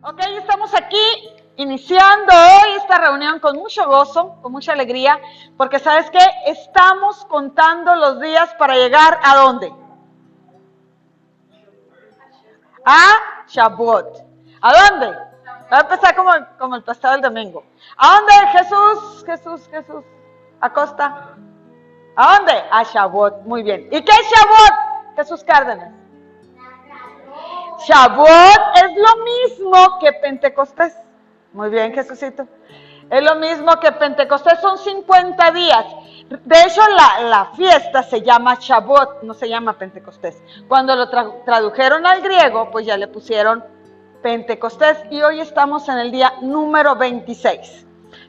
Ok, estamos aquí iniciando hoy esta reunión con mucho gozo, con mucha alegría, porque ¿sabes qué? Estamos contando los días para llegar ¿a dónde? A Shavuot. ¿A dónde? Va a empezar como el pasado del domingo. ¿A dónde, Jesús? Acosta. ¿A dónde? A Shavuot. Muy bien. ¿Y qué es Shavuot, Jesús Cárdenas? Shavuot es lo mismo que Pentecostés. Muy bien, Jesucito. Es lo mismo que Pentecostés, son 50 días. De hecho, la fiesta se llama Shavuot, no se llama Pentecostés. Cuando lo tradujeron al griego, pues ya le pusieron Pentecostés y hoy estamos en el día número 26.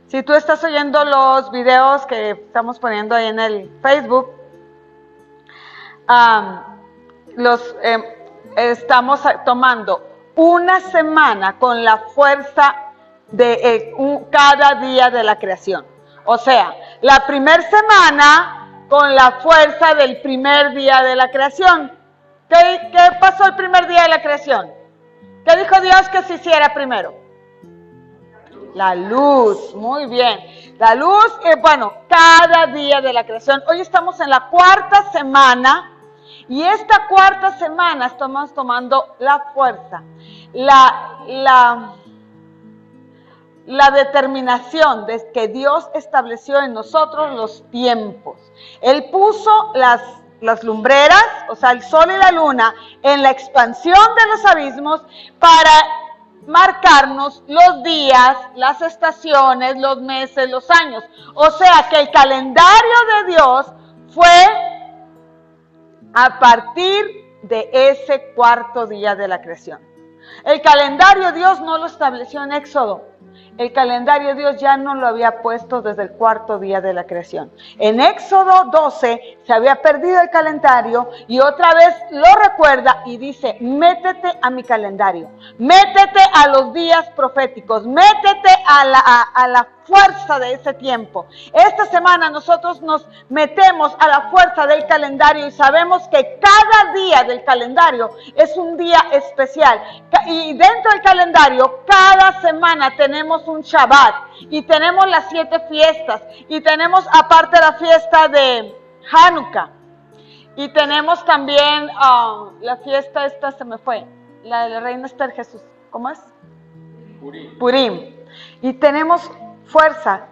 Si tú estás oyendo los videos que estamos poniendo ahí en el Facebook, estamos tomando una semana con la fuerza de cada día de la creación. O sea, la primera semana con la fuerza del primer día de la creación. ¿Qué pasó el primer día de la creación? ¿Qué dijo Dios que se hiciera primero? La luz, muy bien. La luz, cada día de la creación. Hoy estamos en la cuarta semana. Y esta cuarta semana estamos tomando la fuerza, la determinación de que Dios estableció en nosotros los tiempos. Él puso las lumbreras, o sea, el sol y la luna, en la expansión de los abismos para marcarnos los días, las estaciones, los meses, los años. O sea, que el calendario de Dios fue a partir de ese cuarto día de la creación. El calendario Dios no lo estableció en Éxodo. El calendario Dios ya no lo había puesto desde el cuarto día de la creación. En Éxodo 12 se había perdido el calendario y otra vez lo recuerda y dice: métete a mi calendario, métete a los días proféticos, métete a la fuerza de ese tiempo. Esta semana nosotros nos metemos a la fuerza del calendario y sabemos que cada día del calendario es un día especial. Y dentro del calendario, cada semana tenemos un Shabbat y tenemos las 7 fiestas y tenemos aparte la fiesta de Hanukkah y tenemos también la fiesta esta se me fue, la de la reina Esther Jesús, ¿cómo es? Purim. Y tenemos fuerza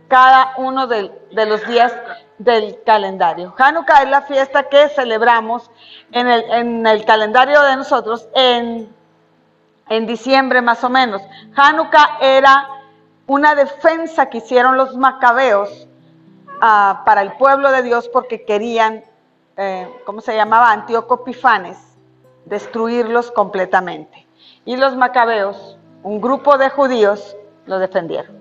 cada uno de los días del calendario. Hanukkah es la fiesta que celebramos en el calendario de nosotros en diciembre más o menos. Hanukkah era una defensa que hicieron los macabeos para el pueblo de Dios porque querían, ¿cómo se llamaba? Antíoco Epifanes, destruirlos completamente. Y los macabeos, un grupo de judíos, lo defendieron.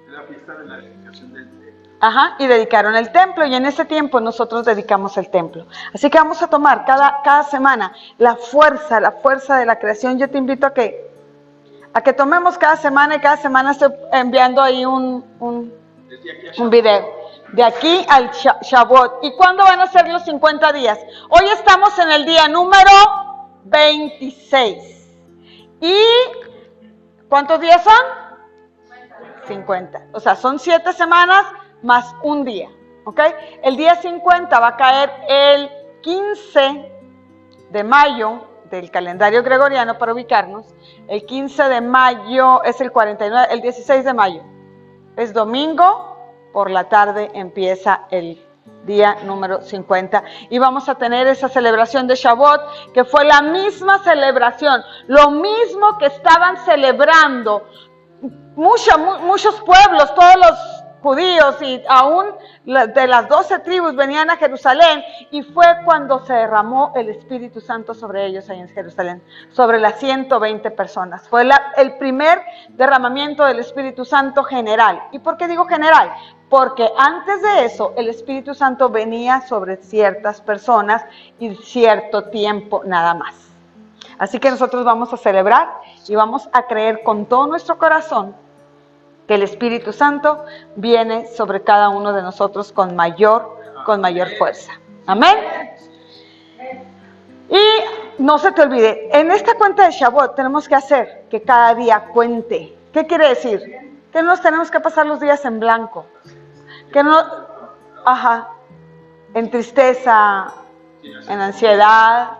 La fiesta de la dedicación del templo. Ajá, y dedicaron el templo, y en ese tiempo nosotros dedicamos el templo. Así que vamos a tomar cada semana la fuerza de la creación. Yo te invito a que tomemos cada semana, y cada semana estoy enviando ahí un video. De aquí al Shavuot. ¿Y cuándo van a ser los 50 días? Hoy estamos en el día número 26. ¿Y cuántos días son? 50. O sea, son 7 semanas más un día, ¿ok? El día 50 va a caer el 15 de mayo del calendario gregoriano para ubicarnos. El 15 de mayo es el 49, el 16 de mayo es domingo, por la tarde empieza el día número 50 y vamos a tener esa celebración de Shavuot, que fue la misma celebración, lo mismo que estaban celebrando muchos pueblos, todos los judíos y aún de las 12 tribus venían a Jerusalén, y fue cuando se derramó el Espíritu Santo sobre ellos ahí en Jerusalén, sobre las 120 personas. Fue el primer derramamiento del Espíritu Santo general. ¿Y por qué digo general? Porque antes de eso el Espíritu Santo venía sobre ciertas personas y cierto tiempo nada más. Así que nosotros vamos a celebrar y vamos a creer con todo nuestro corazón que el Espíritu Santo viene sobre cada uno de nosotros con mayor fuerza. Amén. Y no se te olvide, en esta cuenta de Shavuot tenemos que hacer que cada día cuente. ¿Qué quiere decir? Que no nos tenemos que pasar los días en blanco. Que no, en tristeza, en ansiedad.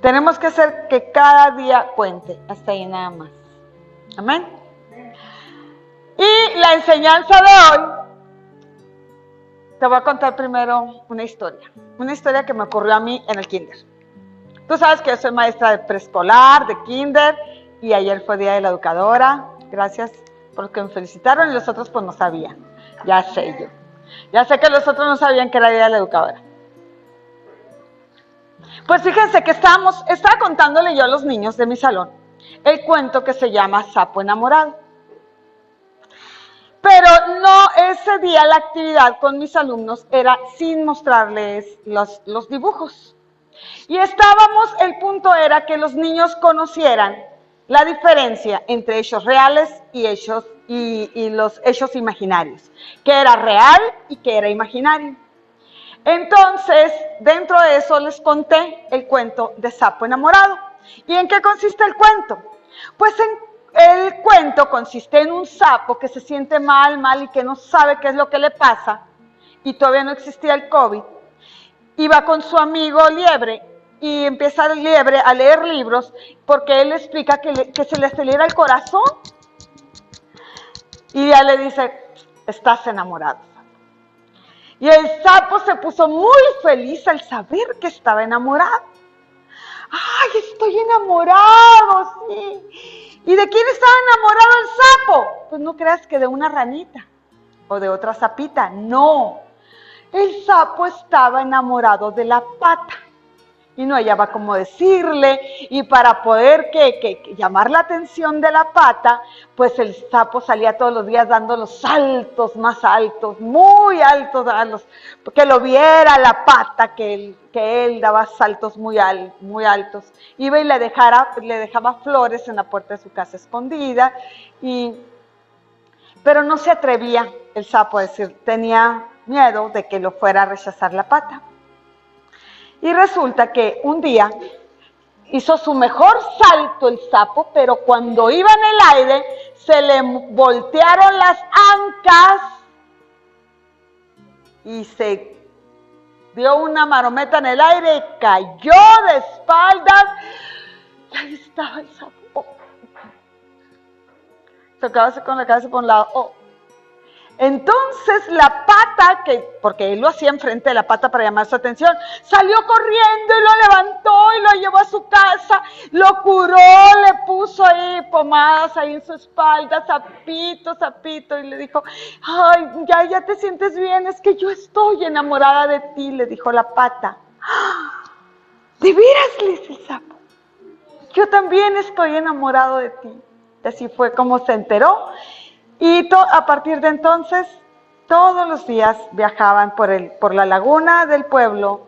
Tenemos que hacer que cada día cuente. Hasta ahí nada más. Amén. Y la enseñanza de hoy, te voy a contar primero una historia que me ocurrió a mí en el kinder. Tú sabes que yo soy maestra de preescolar, de kinder, y ayer fue Día de la Educadora. Gracias por los que me felicitaron y los otros pues no sabían. Ya sé yo. Ya sé que los otros no sabían que era Día de la Educadora. Pues fíjense que estaba contándole yo a los niños de mi salón el cuento que se llama Sapo Enamorado. Pero no, ese día la actividad con mis alumnos era sin mostrarles los dibujos. Y el punto era que los niños conocieran la diferencia entre hechos reales y los hechos imaginarios, que era real y que era imaginario. Entonces, dentro de eso les conté el cuento de Sapo Enamorado. ¿Y en qué consiste el cuento? Pues el cuento consiste en un sapo que se siente mal y que no sabe qué es lo que le pasa, y todavía no existía el COVID. Iba con su amigo Liebre y empieza el Liebre a leer libros porque él le explica que se le acelera el corazón. Y ya le dice, estás enamorado. Y el sapo se puso muy feliz al saber que estaba enamorado. ¡Ay, estoy enamorado! Sí. ¿Y de quién estaba enamorado el sapo? Pues no creas que de una ranita o de otra sapita, no. El sapo estaba enamorado de la pata y no hallaba cómo decirle, y para poder llamar la atención de la pata, pues el sapo salía todos los días dando los saltos más altos, muy altos, que lo viera la pata, que él daba saltos muy altos. Iba y le dejaba flores en la puerta de su casa escondida, pero no se atrevía el sapo a decir, tenía miedo de que lo fuera a rechazar la pata. Y resulta que un día hizo su mejor salto el sapo, pero cuando iba en el aire se le voltearon las ancas y se dio una marometa en el aire y cayó de espaldas. Y ahí estaba el sapo. Tocábase con la cabeza por un lado. Entonces la pata, porque él lo hacía enfrente de la pata para llamar su atención, salió corriendo y lo levantó y lo llevó a su casa, lo curó, le puso ahí pomadas ahí en su espalda, sapito, y le dijo, ay, ya te sientes bien, es que yo estoy enamorada de ti, le dijo la pata. ¿De veras? Le dice el sapo, yo también estoy enamorado de ti. Y así fue como se enteró. Y a partir de entonces, todos los días viajaban por la laguna del pueblo,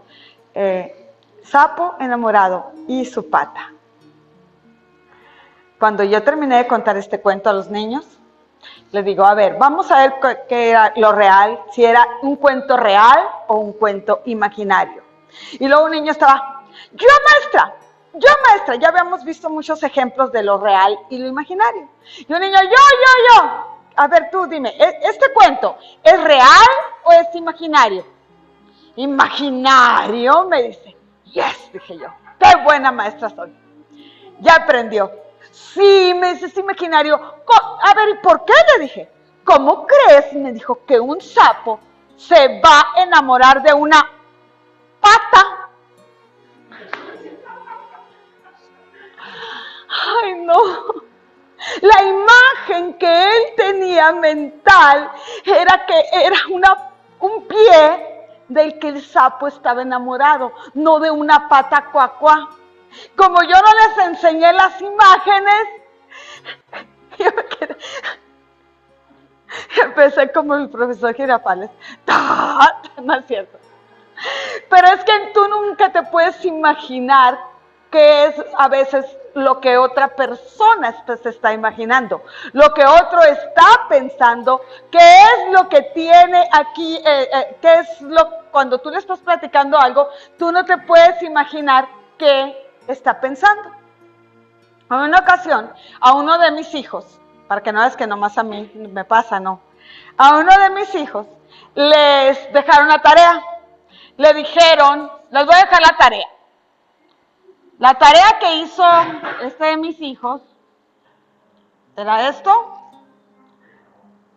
sapo enamorado y su pata. Cuando yo terminé de contar este cuento a los niños, les digo, a ver, vamos a ver qué era lo real, si era un cuento real o un cuento imaginario. Y luego un niño estaba, yo maestra, ya habíamos visto muchos ejemplos de lo real y lo imaginario. Y un niño, yo. A ver, tú dime, ¿este cuento es real o es imaginario? Imaginario, me dice. Yes, dije yo. Qué buena maestra soy. Ya aprendió. Sí, me dice, es imaginario. A ver, ¿y por qué? Le dije. ¿Cómo crees? Me dijo, que un sapo se va a enamorar de una pata. Ay, no. La imagen que él tenía mental era que era un pie del que el sapo estaba enamorado, no de una pata cuacuá. Como yo no les enseñé las imágenes, yo me quedé. Empecé como el profesor Girafales. No es cierto. Pero es que tú nunca te puedes imaginar qué es a veces lo que otra persona se está imaginando, lo que otro está pensando, qué es lo que tiene aquí, cuando tú le estás platicando algo, tú no te puedes imaginar qué está pensando. En una ocasión, a uno de mis hijos, para que no veas que nomás a mí me pasa, no. A uno de mis hijos les dejaron una tarea. Le dijeron, les voy a dejar la tarea. La tarea que hizo este de mis hijos era esto.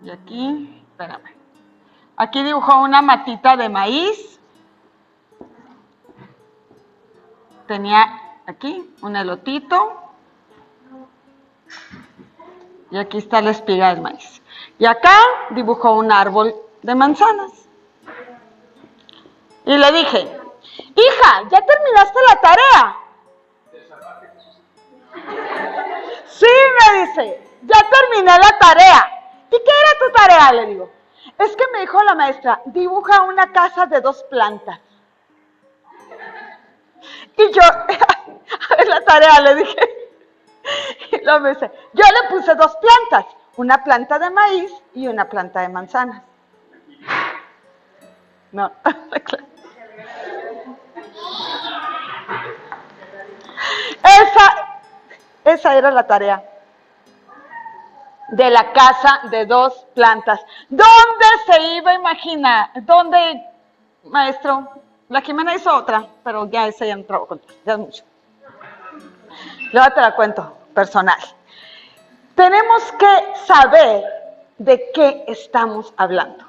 Y aquí, espérame. Aquí dibujó una matita de maíz. Tenía aquí un elotito. Y aquí está la espiga del maíz. Y acá dibujó un árbol de manzanas. Y le dije, hija, ¿ya terminaste la tarea? Sí, me dice, ya terminé la tarea. ¿Y qué era tu tarea? Le digo. Es que me dijo la maestra, dibuja una casa de 2 plantas. Y yo, a ver la tarea, le dije. Y luego me dice, yo le puse 2 plantas, una planta de maíz y una planta de manzanas. No, esa era la tarea de la casa de 2 plantas. ¿Dónde se iba a imaginar? ¿Dónde, maestro? La Jimena hizo otra, pero ya esa ya no trabajo contigo, ya es mucho. Luego te la cuento, personal. Tenemos que saber de qué estamos hablando.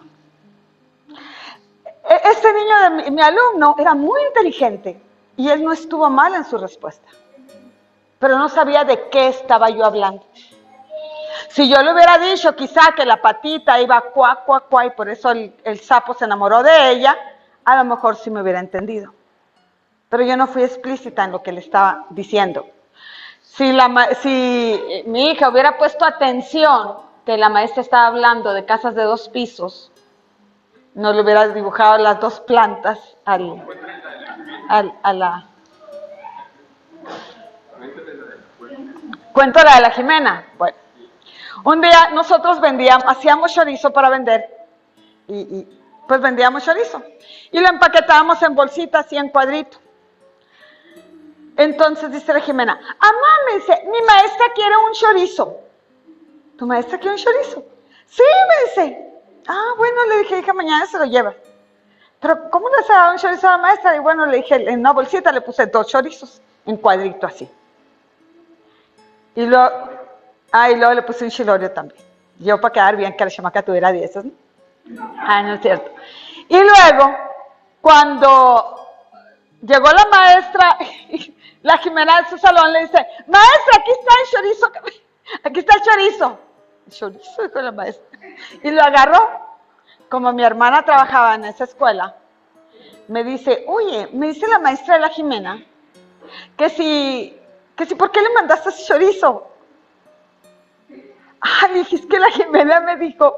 Este niño de mi alumno era muy inteligente y él no estuvo mal en su respuesta, pero no sabía de qué estaba yo hablando. Si yo le hubiera dicho quizá que la patita iba cuá, cuá, cuá y por eso el sapo se enamoró de ella, a lo mejor sí me hubiera entendido. Pero yo no fui explícita en lo que le estaba diciendo. Si mi hija hubiera puesto atención que la maestra estaba hablando de casas de 2 pisos, no le hubiera dibujado las 2 plantas a la... Cuento la de la Jimena. Bueno, un día nosotros hacíamos chorizo para vender y pues vendíamos chorizo y lo empaquetábamos en bolsitas y en cuadrito. Entonces dice la Jimena, mamá, me dice, mi maestra quiere un chorizo. ¿Tu maestra quiere un chorizo? Sí, me dice. Ah, bueno, le dije, hija, mañana se lo lleva. Pero, ¿cómo le hace un chorizo a la maestra? Y bueno, le dije, en una bolsita le puse 2 chorizos en cuadrito así. Y luego le puse un chilorio también. Yo para quedar bien que la chamaca tuviera 10, ¿no? No es cierto. Y luego, cuando llegó la maestra, la Jimena de su salón le dice, maestra, aquí está el chorizo, aquí está el chorizo. El chorizo, dijo la maestra. Y lo agarró, como mi hermana trabajaba en esa escuela, me dice, oye, me dice la maestra de la Jimena, que si, ¿por qué le mandaste ese chorizo? Ah, le dije, es que la Jimena me dijo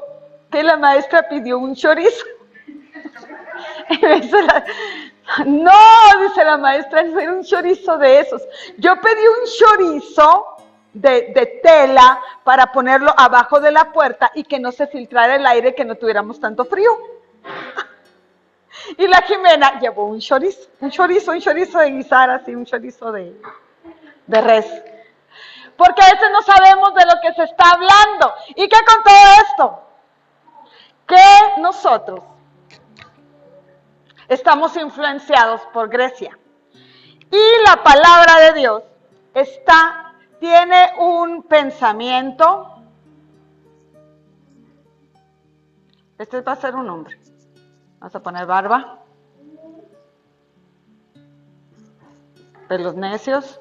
que la maestra pidió un chorizo. No, dice la maestra, era un chorizo de esos. Yo pedí un chorizo de tela para ponerlo abajo de la puerta y que no se filtrara el aire, que no tuviéramos tanto frío. Y la Jimena llevó un chorizo de guisar, así, un chorizo de res. Porque a veces no sabemos de lo que se está hablando. ¿Y qué con todo esto? Que nosotros estamos influenciados por Grecia. Y la palabra de Dios tiene un pensamiento. Este va a ser un hombre. Vamos a poner barba. Pelos necios.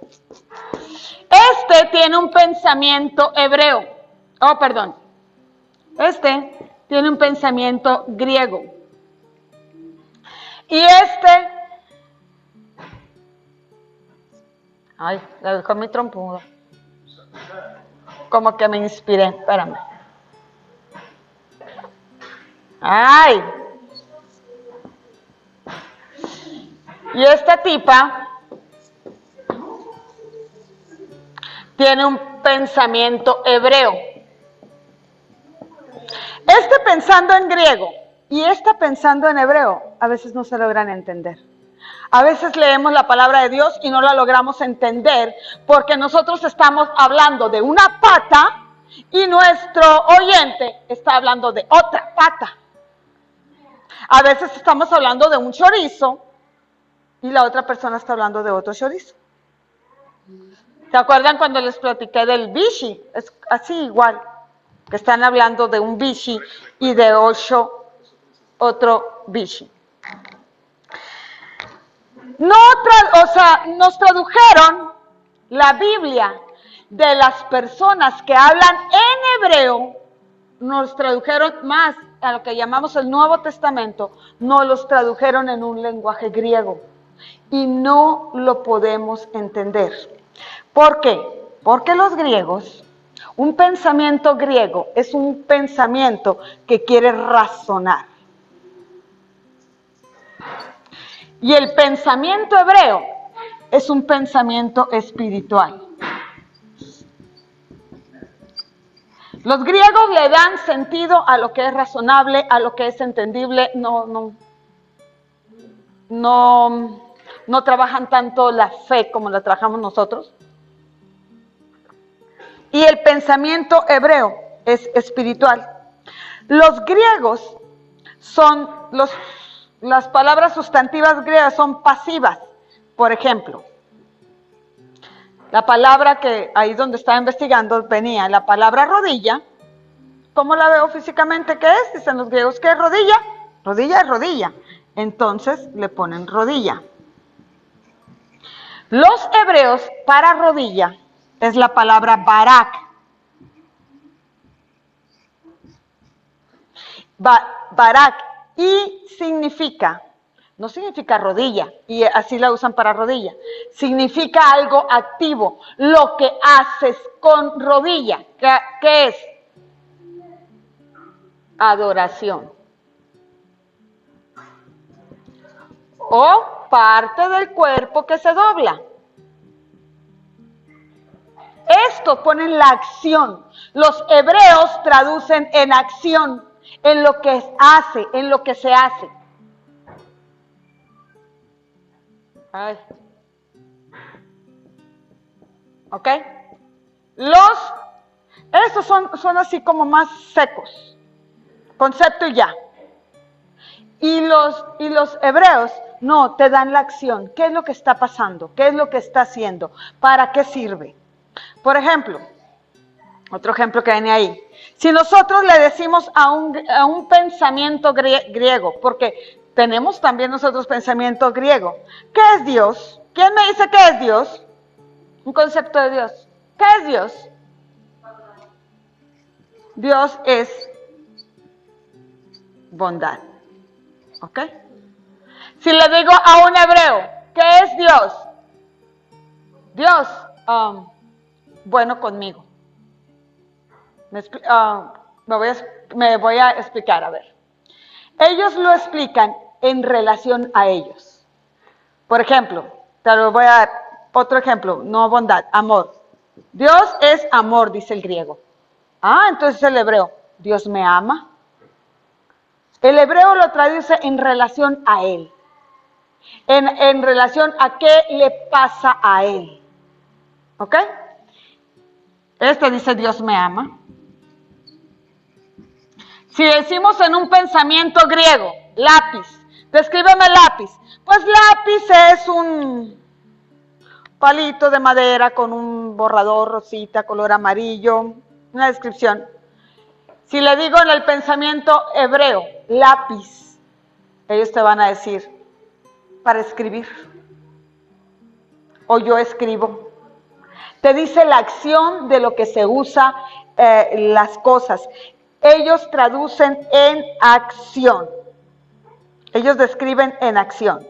Este tiene un pensamiento hebreo. Oh, perdón. Este tiene un pensamiento griego. Y ay, le dejó mi trompuda. Como que me inspiré. Espérame. Ay. Y esta tipa tiene un pensamiento hebreo. Pensando en griego y esta pensando en hebreo, a veces no se logran entender. A veces leemos la palabra de Dios y no la logramos entender porque nosotros estamos hablando de una pata y nuestro oyente está hablando de otra pata. A veces estamos hablando de un chorizo y la otra persona está hablando de otro chorizo. ¿Se acuerdan cuando les platiqué del bishi? Es así igual, que están hablando de un bishi y de otro bishi. Nos tradujeron la Biblia de las personas que hablan en hebreo, nos tradujeron más a lo que llamamos el Nuevo Testamento, nos los tradujeron en un lenguaje griego y no lo podemos entender. ¿Por qué? Porque los griegos, un pensamiento griego es un pensamiento que quiere razonar. Y el pensamiento hebreo es un pensamiento espiritual. Los griegos le dan sentido a lo que es razonable, a lo que es entendible, no trabajan tanto la fe como la trabajamos nosotros. Y el pensamiento hebreo es espiritual. Los griegos las palabras sustantivas griegas son pasivas. Por ejemplo, la palabra que ahí donde estaba investigando venía la palabra rodilla. ¿Cómo la veo físicamente qué es? Dicen los griegos, ¿qué es rodilla? Rodilla es rodilla. Entonces le ponen rodilla. Los hebreos para rodilla es la palabra barak. Barak y no significa rodilla, y así la usan para rodilla, significa algo activo, lo que haces con rodilla, ¿qué es? Adoración. O parte del cuerpo que se dobla. Esto pone en la acción. Los hebreos traducen en acción, en lo que hace, en lo que se hace. Ay. ¿Ok? Estos son así como más secos. Concepto y ya. Y los hebreos no te dan la acción. ¿Qué es lo que está pasando? ¿Qué es lo que está haciendo? ¿Para qué sirve? Por ejemplo, otro ejemplo que viene ahí. Si nosotros le decimos a un pensamiento griego, porque tenemos también nosotros pensamiento griego, ¿qué es Dios? ¿Quién me dice qué es Dios? Un concepto de Dios. ¿Qué es Dios? Dios es bondad. ¿Ok? Si le digo a un hebreo, ¿qué es Dios? Dios, bueno conmigo. Me voy a explicar, a ver. Ellos lo explican en relación a ellos. Por ejemplo, te lo voy a dar otro ejemplo, no bondad, amor. Dios es amor, dice el griego. Entonces el hebreo, Dios me ama. El hebreo lo traduce en relación a él. En relación a qué le pasa a él. ¿Ok? Este dice Dios me ama. Si decimos en un pensamiento griego, lápiz, descríbeme lápiz. Pues lápiz es un palito de madera con un borrador rosita, color amarillo, una descripción. Si le digo en el pensamiento hebreo, lápiz, ellos te van a decir, para escribir. O yo escribo. Te dice la acción de lo que se usa las cosas. Ellos traducen en acción. Ellos describen en acción.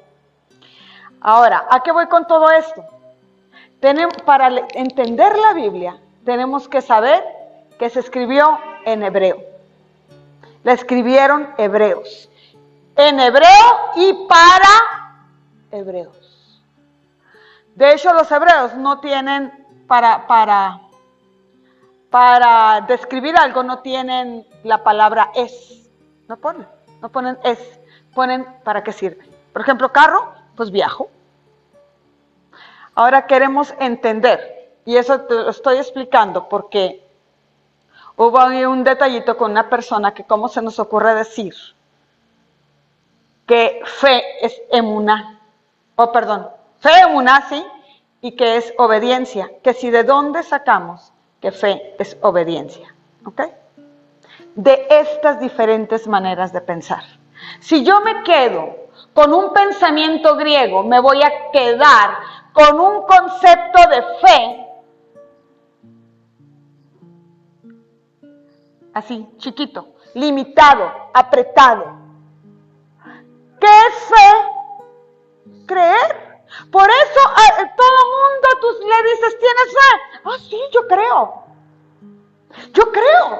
Ahora, ¿a qué voy con todo esto? Para entender la Biblia, tenemos que saber que se escribió en hebreo. La escribieron hebreos. En hebreo y para hebreos. De hecho, los hebreos no tienen, para describir algo, no tienen la palabra es. No ponen es. Ponen para qué sirve. Por ejemplo, carro, pues viajo. Ahora queremos entender, y eso te lo estoy explicando porque hubo ahí un detallito con una persona que cómo se nos ocurre decir que fe es emuná, fe emuná, sí, y que es obediencia, que si de dónde sacamos que fe es obediencia, ¿ok? De estas diferentes maneras de pensar. Si yo me quedo con un pensamiento griego, me voy a quedar con un concepto de fe, así, chiquito, limitado, apretado. ¿Qué es fe? Creer. Por eso a todo mundo tú le dices, ¿tienes fe? Ah, sí, yo creo. Yo creo.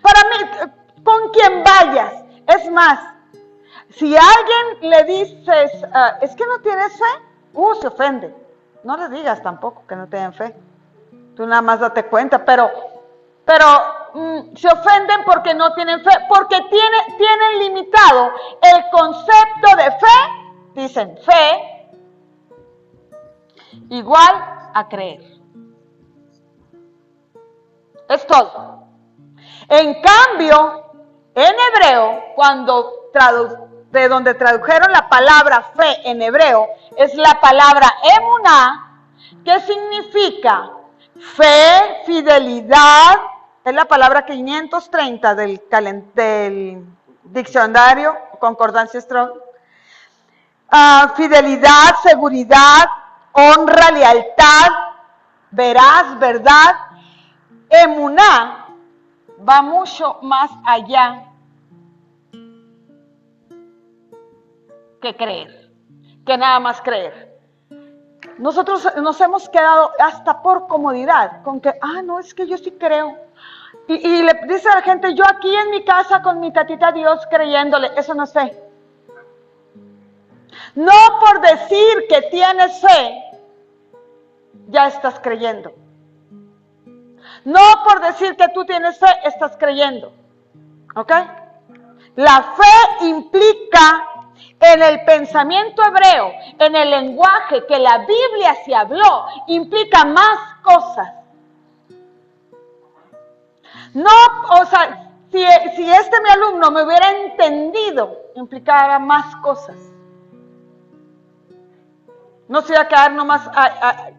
Para mí, con quien vayas. Es más, si a alguien le dices, es que no tienes fe, se ofende. No le digas tampoco que no tienen fe. Tú nada más date cuenta, pero se ofenden porque no tienen fe, porque tienen limitado el concepto de fe. Dicen fe igual a creer. Es todo. En cambio, en hebreo, de donde tradujeron la palabra fe en hebreo, es la palabra emuná, que significa fe, fidelidad, es la palabra 530 del diccionario Concordancia Strong. Fidelidad, seguridad, honra, lealtad, veraz, verdad. Emuná va mucho más allá que creer, que nada más creer. Nosotros nos hemos quedado hasta por comodidad con que, no, es que yo sí creo. Y le dice a la gente, yo aquí en mi casa con mi tatita Dios creyéndole, eso no es fe. No por decir que tienes fe, ya estás creyendo. No por decir que tú tienes fe, estás creyendo. ¿Ok? La fe implica en el pensamiento hebreo, en el lenguaje que la Biblia se habló, implica más cosas. No, o sea, si mi alumno me hubiera entendido, implicaba más cosas. No se iba a quedar nomás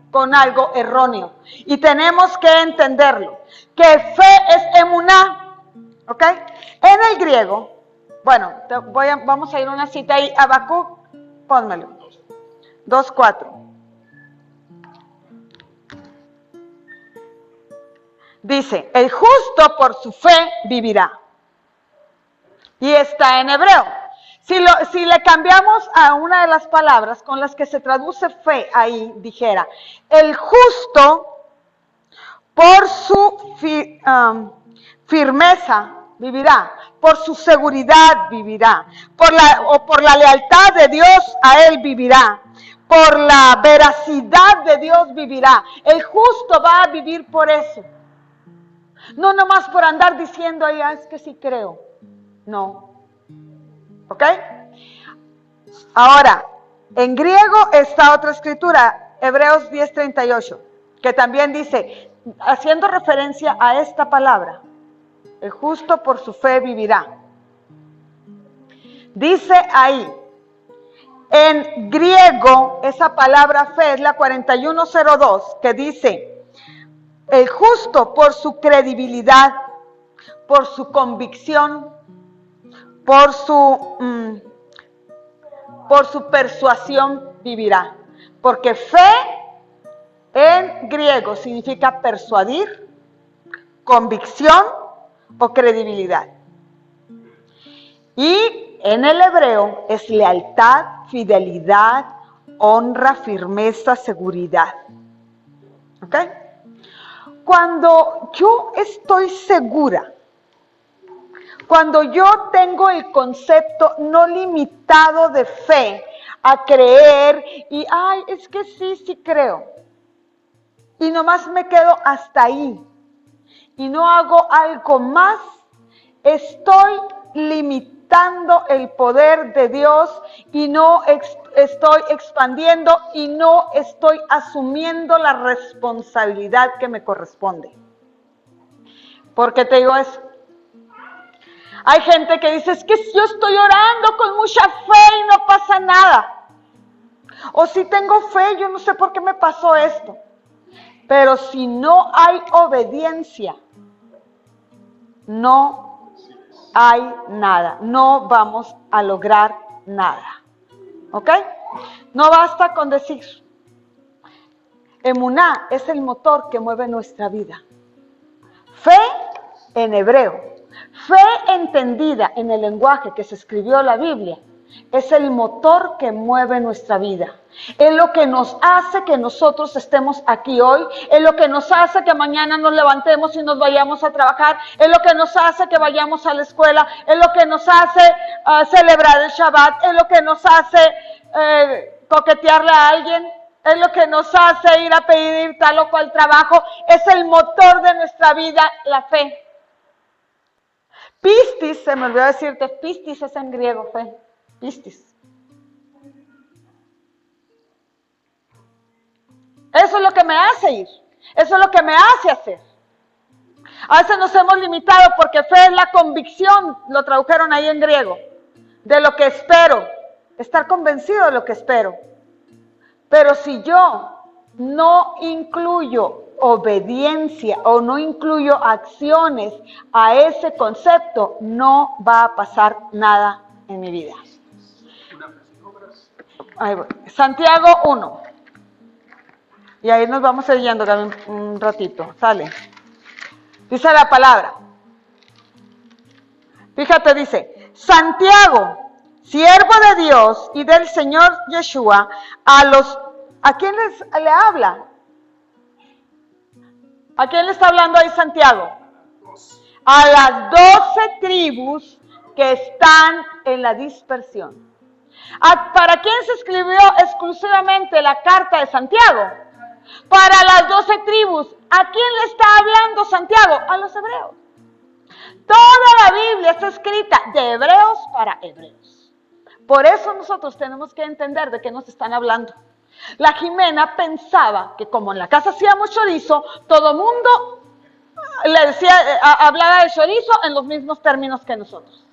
con algo erróneo. Y tenemos que entenderlo, que fe es emuná, ¿ok? En el griego, bueno, vamos a ir a una cita ahí, Habacuc, pónmelo, 2:4. Dice, el justo por su fe vivirá. Y está en hebreo. Si le cambiamos a una de las palabras con las que se traduce fe ahí, dijera, el justo por su firmeza vivirá, por su seguridad vivirá, por la lealtad de Dios a él vivirá, por la veracidad de Dios vivirá. El justo va a vivir por eso. No nomás por andar diciendo ahí, es que sí creo. No. ¿Ok? Ahora, en griego está otra escritura, Hebreos 10:38, que también dice, haciendo referencia a esta palabra, el justo por su fe vivirá. Dice ahí, en griego, esa palabra fe es la 4102, que dice, el justo por su credibilidad, por su convicción, por su persuasión vivirá. Porque fe en griego significa persuadir, convicción o credibilidad. Y en el hebreo es lealtad, fidelidad, honra, firmeza, seguridad. ¿Ok? Cuando yo estoy segura, cuando yo tengo el concepto no limitado de fe a creer y, es que sí creo. Y nomás me quedo hasta ahí y no hago algo más, estoy limitando limitando el poder de Dios y no estoy expandiendo y no estoy asumiendo la responsabilidad que me corresponde. ¿Por qué te digo eso? Hay gente que dice, es que yo estoy orando con mucha fe y no pasa nada. O si tengo fe, yo no sé por qué me pasó esto. Pero si no hay obediencia, no hay nada. No vamos a lograr nada. ¿Ok? No basta con decir. Emuná es el motor que mueve nuestra vida. Fe en hebreo. Fe entendida en el lenguaje que se escribió la Biblia es el motor que mueve nuestra vida. Es lo que nos hace que nosotros estemos aquí hoy. Es lo que nos hace que mañana nos levantemos y nos vayamos a trabajar. Es lo que nos hace que vayamos a la escuela. Es lo que nos hace celebrar el Shabbat. Es lo que nos hace coquetearle a alguien. Es lo que nos hace ir a pedir tal o cual trabajo. Es el motor de nuestra vida, la fe. Pistis, se me olvidó decirte, pistis es en griego, fe. Pistis. Eso es lo que me hace ir. Eso es lo que me hace hacer. A veces nos hemos limitado porque fe es la convicción, lo tradujeron ahí en griego, de lo que espero. Estar convencido de lo que espero. Pero si yo no incluyo obediencia o no incluyo acciones a ese concepto, no va a pasar nada en mi vida. Ahí voy. Santiago 1. Y ahí nos vamos a ir yendo un ratito. Sale. Dice la palabra. Fíjate, dice, Santiago, siervo de Dios y del Señor Yeshua, ¿a quién le habla? ¿A quién le está hablando ahí Santiago? A las 12 tribus que están en la dispersión. ¿Para quién se escribió exclusivamente la carta de Santiago? Para las 12 tribus. ¿A quién le está hablando Santiago? A los hebreos. Toda la Biblia está escrita de hebreos para hebreos. Por eso nosotros tenemos que entender de qué nos están hablando. La Jimena pensaba que como en la casa hacíamos chorizo, todo mundo le decía, hablaba de chorizo en los mismos términos que nosotros.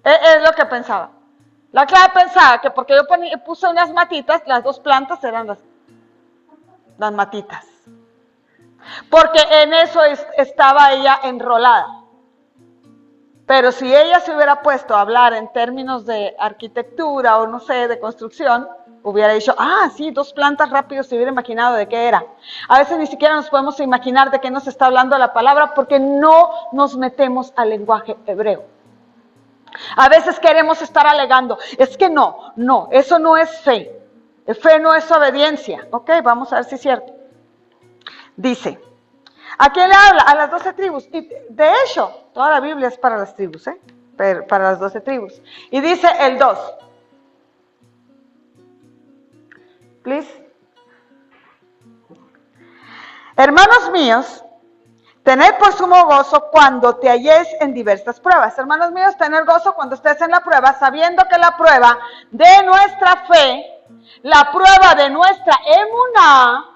Es lo que pensaba. La Clara pensaba que porque yo puse unas matitas, las dos plantas eran las matitas. Porque en eso estaba ella enrolada. Pero si ella se hubiera puesto a hablar en términos de arquitectura o no sé, de construcción, hubiera dicho, sí, dos plantas rápido, se hubiera imaginado de qué era. A veces ni siquiera nos podemos imaginar de qué nos está hablando la palabra porque no nos metemos al lenguaje hebreo. A veces queremos estar alegando, es que no, eso no es fe. Fe no es obediencia. Ok, vamos a ver si es cierto. Dice, ¿a quién le habla? A las 12 tribus. Y de hecho, toda la Biblia es para las tribus, para las 12 tribus. Y dice el 2. Please. Hermanos míos, tened por sumo gozo cuando te halléis en diversas pruebas. Hermanos míos, tener gozo cuando estés en la prueba, sabiendo que la prueba de nuestra fe, la prueba de nuestra emuná,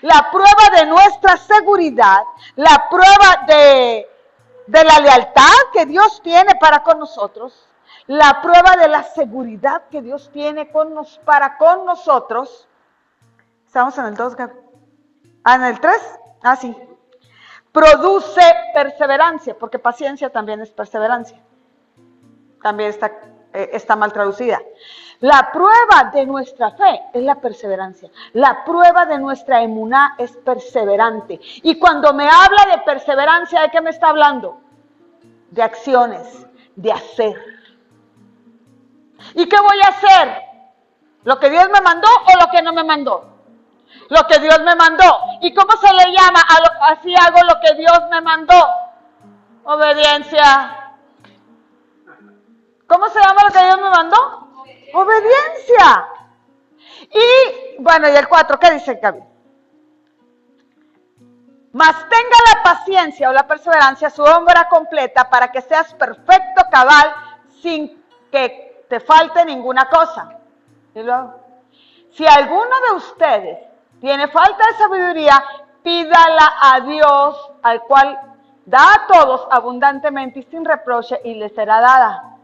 la prueba de nuestra seguridad, la prueba de la lealtad que Dios tiene para con nosotros, la prueba de la seguridad que Dios tiene para con nosotros. Estamos en el 2, en el 3, sí. Produce perseverancia, porque paciencia también es perseverancia. También está mal traducida. La prueba de nuestra fe es la perseverancia. La prueba de nuestra emuná es perseverante. Y cuando me habla de perseverancia, ¿de qué me está hablando? De acciones, de hacer. ¿Y qué voy a hacer? ¿Lo que Dios me mandó o lo que no me mandó? Lo que Dios me mandó. ¿Y cómo se le llama? Así hago lo que Dios me mandó. Obediencia. ¿Cómo se llama lo que Dios me mandó? Obediencia. Y bueno, y el 4, ¿qué dice Gaby? Mas tenga la paciencia o la perseverancia su obra completa para que seas perfecto, cabal, sin que te falte ninguna cosa. Y luego, si alguno de ustedes tiene falta de sabiduría, pídala a Dios, al cual da a todos abundantemente y sin reproche, y le será dada.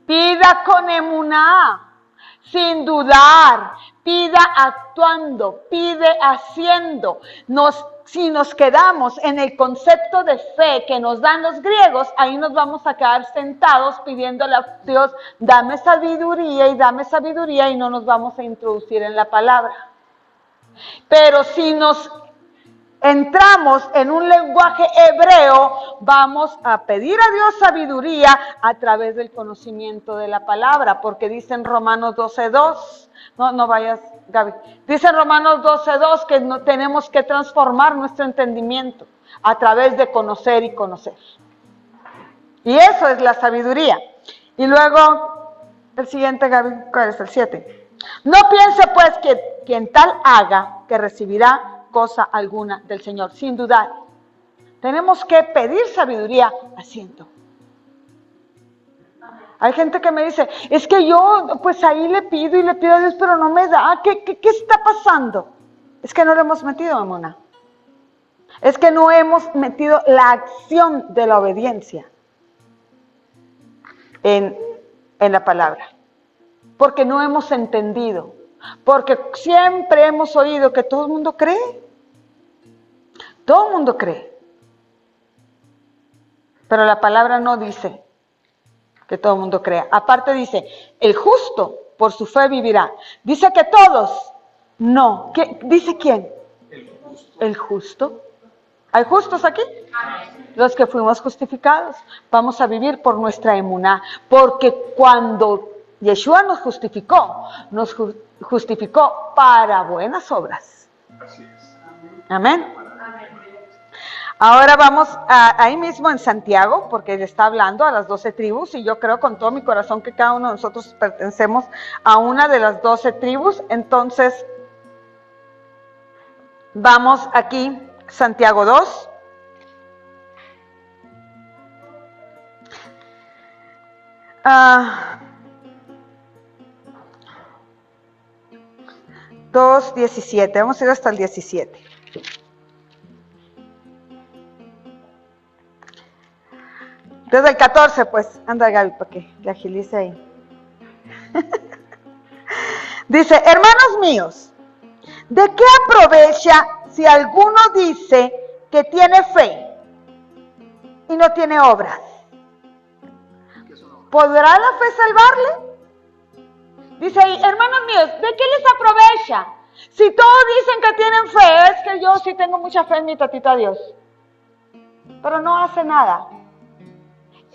Pida con emuná, sin dudar, pida actuando, pide haciendo. Si nos quedamos en el concepto de fe que nos dan los griegos, ahí nos vamos a quedar sentados pidiéndole a Dios, dame sabiduría y no nos vamos a introducir en la palabra. Pero si nos entramos en un lenguaje hebreo, vamos a pedir a Dios sabiduría a través del conocimiento de la palabra, porque dice en Romanos 12:2, no vayas, Gaby, dice en Romanos 12:2 que no, tenemos que transformar nuestro entendimiento a través de conocer y conocer. Y eso es la sabiduría. Y luego, el siguiente, Gaby, ¿cuál es el 7? No piense pues que quien tal haga, que recibirá cosa alguna del Señor, sin dudar. Tenemos que pedir sabiduría haciendo. Hay gente que me dice, es que yo pues ahí le pido a Dios, pero no me da. ¿Qué está pasando? Es que no lo hemos metido, Amona. Es que no hemos metido la acción de la obediencia en la palabra. Porque no hemos entendido. Porque siempre hemos oído que todo el mundo cree. Todo el mundo cree. Pero la palabra no dice que todo el mundo crea. Aparte dice, el justo por su fe vivirá. Dice que todos. No. ¿Dice quién? El justo. ¿Hay justos aquí? Los que fuimos justificados. Vamos a vivir por nuestra emuná. Porque cuando Yeshua nos justificó para buenas obras. Así es. Amén. Ahora vamos ahí mismo en Santiago, porque le está hablando a las 12 tribus, y yo creo con todo mi corazón que cada uno de nosotros pertenecemos a una de las 12 tribus. Entonces, vamos aquí, Santiago 2. Ah... 2:17, vamos a ir hasta el 17. Desde el 14, pues, anda Gaby, para que le agilice ahí. Dice, hermanos míos, ¿de qué aprovecha si alguno dice que tiene fe y no tiene obras? ¿Podrá la fe salvarle? Dice ahí, hermanos míos, ¿de qué les aprovecha? Si todos dicen que tienen fe, es que yo sí tengo mucha fe en mi tatita Dios. Pero no hace nada.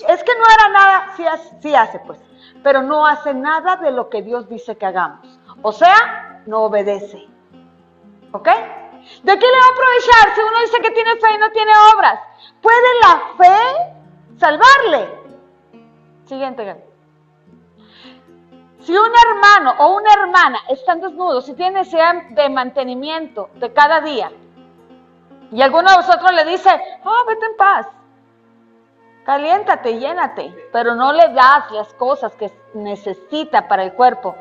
Es que no hará nada, sí hace pues, pero no hace nada de lo que Dios dice que hagamos. O sea, no obedece. ¿Ok? ¿De qué le va a aprovechar si uno dice que tiene fe y no tiene obras? ¿Puede la fe salvarle? Siguiente, Gaby. Si un hermano o una hermana están desnudos, si tienen necesidad de mantenimiento de cada día, y alguno de vosotros le dice, vete en paz, caliéntate, llénate, pero no le das las cosas que necesita para el cuerpo,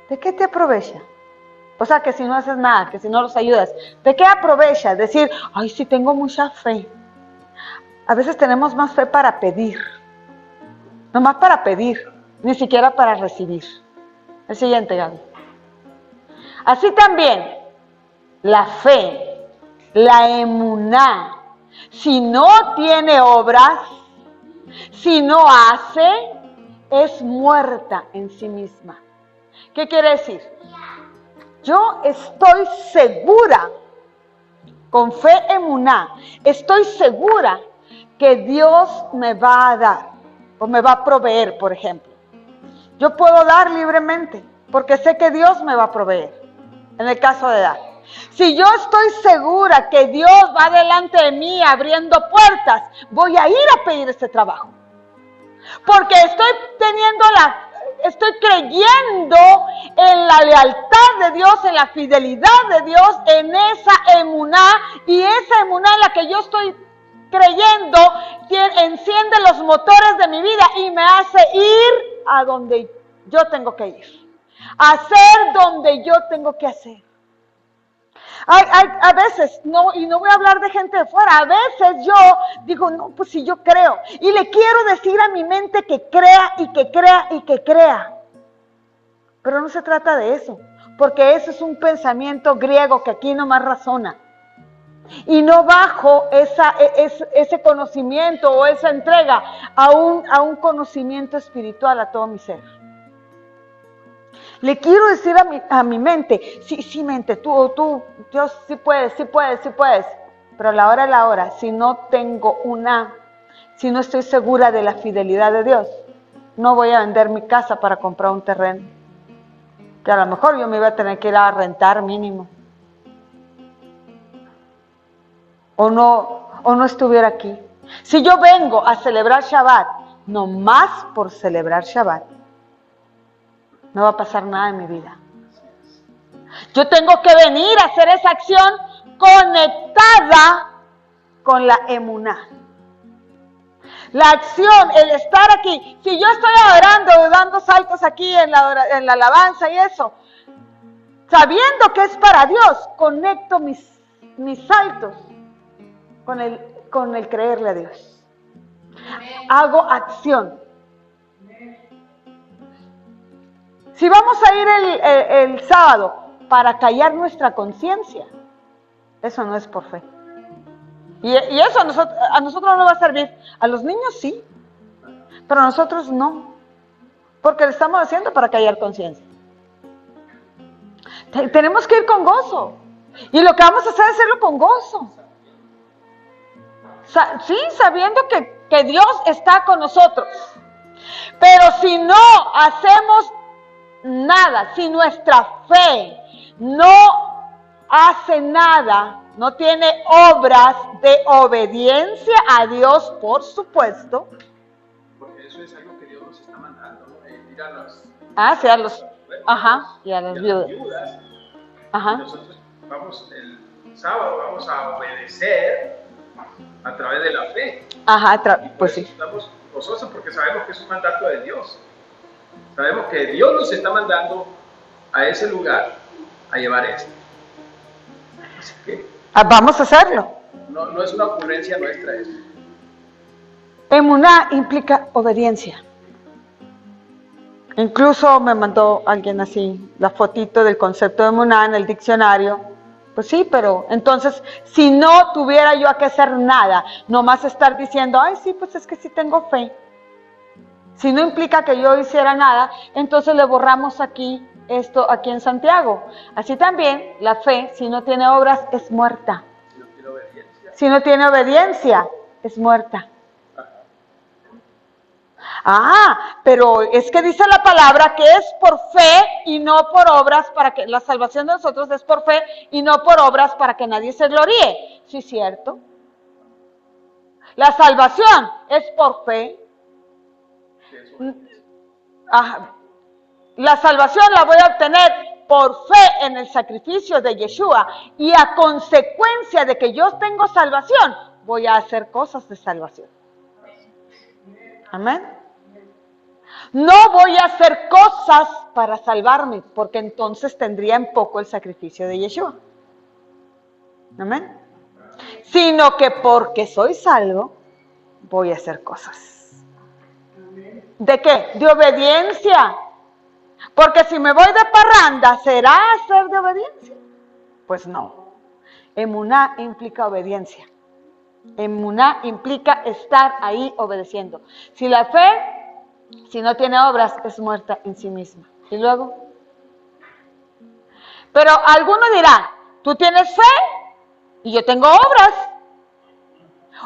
¿de qué te aprovecha? O sea, que si no haces nada, que si no los ayudas, ¿de qué aprovecha? Decir, sí tengo mucha fe. A veces tenemos más fe para pedir, nomás para pedir, ni siquiera para recibir. El siguiente, Gaby. Así también, la fe, la emuná, si no tiene obras, si no hace, es muerta en sí misma. ¿Qué quiere decir? Yo estoy segura, con fe emuná, estoy segura que Dios me va a dar, o me va a proveer, por ejemplo. Yo puedo dar libremente, porque sé que Dios me va a proveer, en el caso de dar. Si yo estoy segura que Dios va delante de mí abriendo puertas, voy a ir a pedir este trabajo. Porque estoy creyendo en la lealtad de Dios, en la fidelidad de Dios, en esa emuná, y esa emuná en la que yo estoy creyendo enciende los motores de mi vida y me hace ir a donde yo tengo que ir, hacer donde yo tengo que hacer. A veces, no, y no voy a hablar de gente de fuera, a veces yo digo, no, pues si yo creo, y le quiero decir a mi mente que crea y que crea y que crea. Pero no se trata de eso, porque eso es un pensamiento griego que aquí nomás razona. Y no bajo ese conocimiento o esa entrega a un conocimiento espiritual a todo mi ser. Le quiero decir a mi mente, sí mente, tú, Dios, sí puedes. Pero a la hora, si no estoy segura de la fidelidad de Dios, no voy a vender mi casa para comprar un terreno. Que a lo mejor yo me iba a tener que ir a rentar mínimo. O no estuviera aquí. Si yo vengo a celebrar Shabbat, no más por celebrar Shabbat, no va a pasar nada en mi vida. Yo tengo que venir a hacer esa acción conectada con la emuná. La acción, el estar aquí. Si yo estoy adorando, dando saltos aquí en la alabanza y eso, sabiendo que es para Dios, conecto mis saltos con el creerle a Dios. Hago acción. Si vamos a ir el sábado para callar nuestra conciencia, eso no es por fe. Y eso a nosotros no va a servir. A los niños sí, pero a nosotros no. Porque lo estamos haciendo para callar conciencia. Tenemos que ir con gozo. Y lo que vamos a hacer es hacerlo con gozo. Sí, sabiendo que Dios está con nosotros. Pero si no hacemos nada, si nuestra fe no hace nada, no tiene obras de obediencia a Dios, por supuesto. Porque eso es algo que Dios nos está mandando, ir a los... Sí, a los... y a las viudas. Y nosotros vamos el sábado, vamos a obedecer a través de la fe. Pues sí. Estamos gozosos porque sabemos que es un mandato de Dios. Sabemos que Dios nos está mandando a ese lugar a llevar esto. Así que vamos a hacerlo. No es una ocurrencia nuestra eso. Emuná implica obediencia. Incluso me mandó alguien así la fotito del concepto de emuná en el diccionario. Pues sí, pero entonces si no tuviera yo que hacer nada, nomás estar diciendo, sí, pues es que sí tengo fe. Si no implica que yo hiciera nada, entonces le borramos esto aquí en Santiago. Así también, la fe, si no tiene obras, es muerta. Si no tiene obediencia, es muerta. Pero es que dice la palabra que es por fe y no por obras, para que la salvación de nosotros es por fe y no por obras para que nadie se gloríe. Sí, cierto. La salvación es por fe. La salvación la voy a obtener por fe en el sacrificio de Yeshua, y a consecuencia de que yo tengo salvación, voy a hacer cosas de salvación. Amén. No voy a hacer cosas para salvarme, porque entonces tendría en poco el sacrificio de Yeshua. Amén. Sino que porque soy salvo, voy a hacer cosas. ¿De qué? De obediencia. Porque si me voy de parranda, ¿será ser de obediencia? Pues no. Emuná implica obediencia. Emuná implica estar ahí obedeciendo. Si la fe, si no tiene obras, es muerta en sí misma. ¿Y luego? Pero alguno dirá, tú tienes fe y yo tengo obras.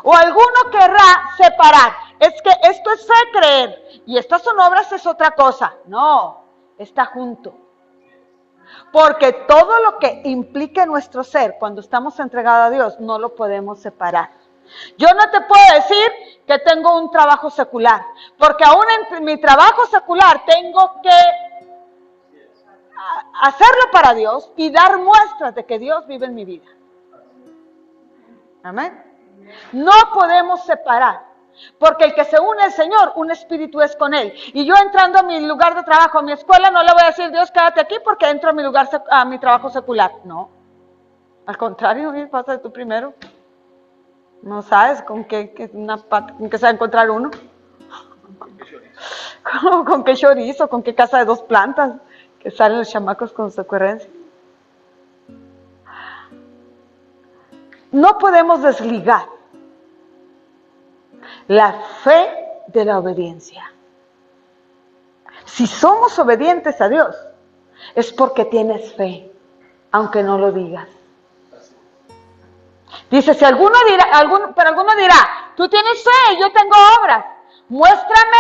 O alguno querrá separar. Es que esto es fe, creer, y estas son obras, es otra cosa. No, está junto. Porque todo lo que implica nuestro ser, cuando estamos entregados a Dios, no lo podemos separar. Yo no te puedo decir que tengo un trabajo secular, porque aún en mi trabajo secular tengo que hacerlo para Dios y dar muestras de que Dios vive en mi vida. Amén. No podemos separar, porque el que se une al Señor, un espíritu es con Él. Y yo entrando a mi lugar de trabajo, a mi escuela, no le voy a decir, Dios, quédate aquí porque entro a mi lugar, a mi trabajo secular. No. Al contrario, pasa tú primero. No sabes con qué se va a encontrar uno. Con qué chorizo, con qué casa de 2 plantas, que salen los chamacos con su ocurrencia. No podemos desligar la fe de la obediencia. Si somos obedientes a Dios, es porque tienes fe, aunque no lo digas. Dice, si alguno dirá, tú tienes fe, yo tengo obras. Muéstrame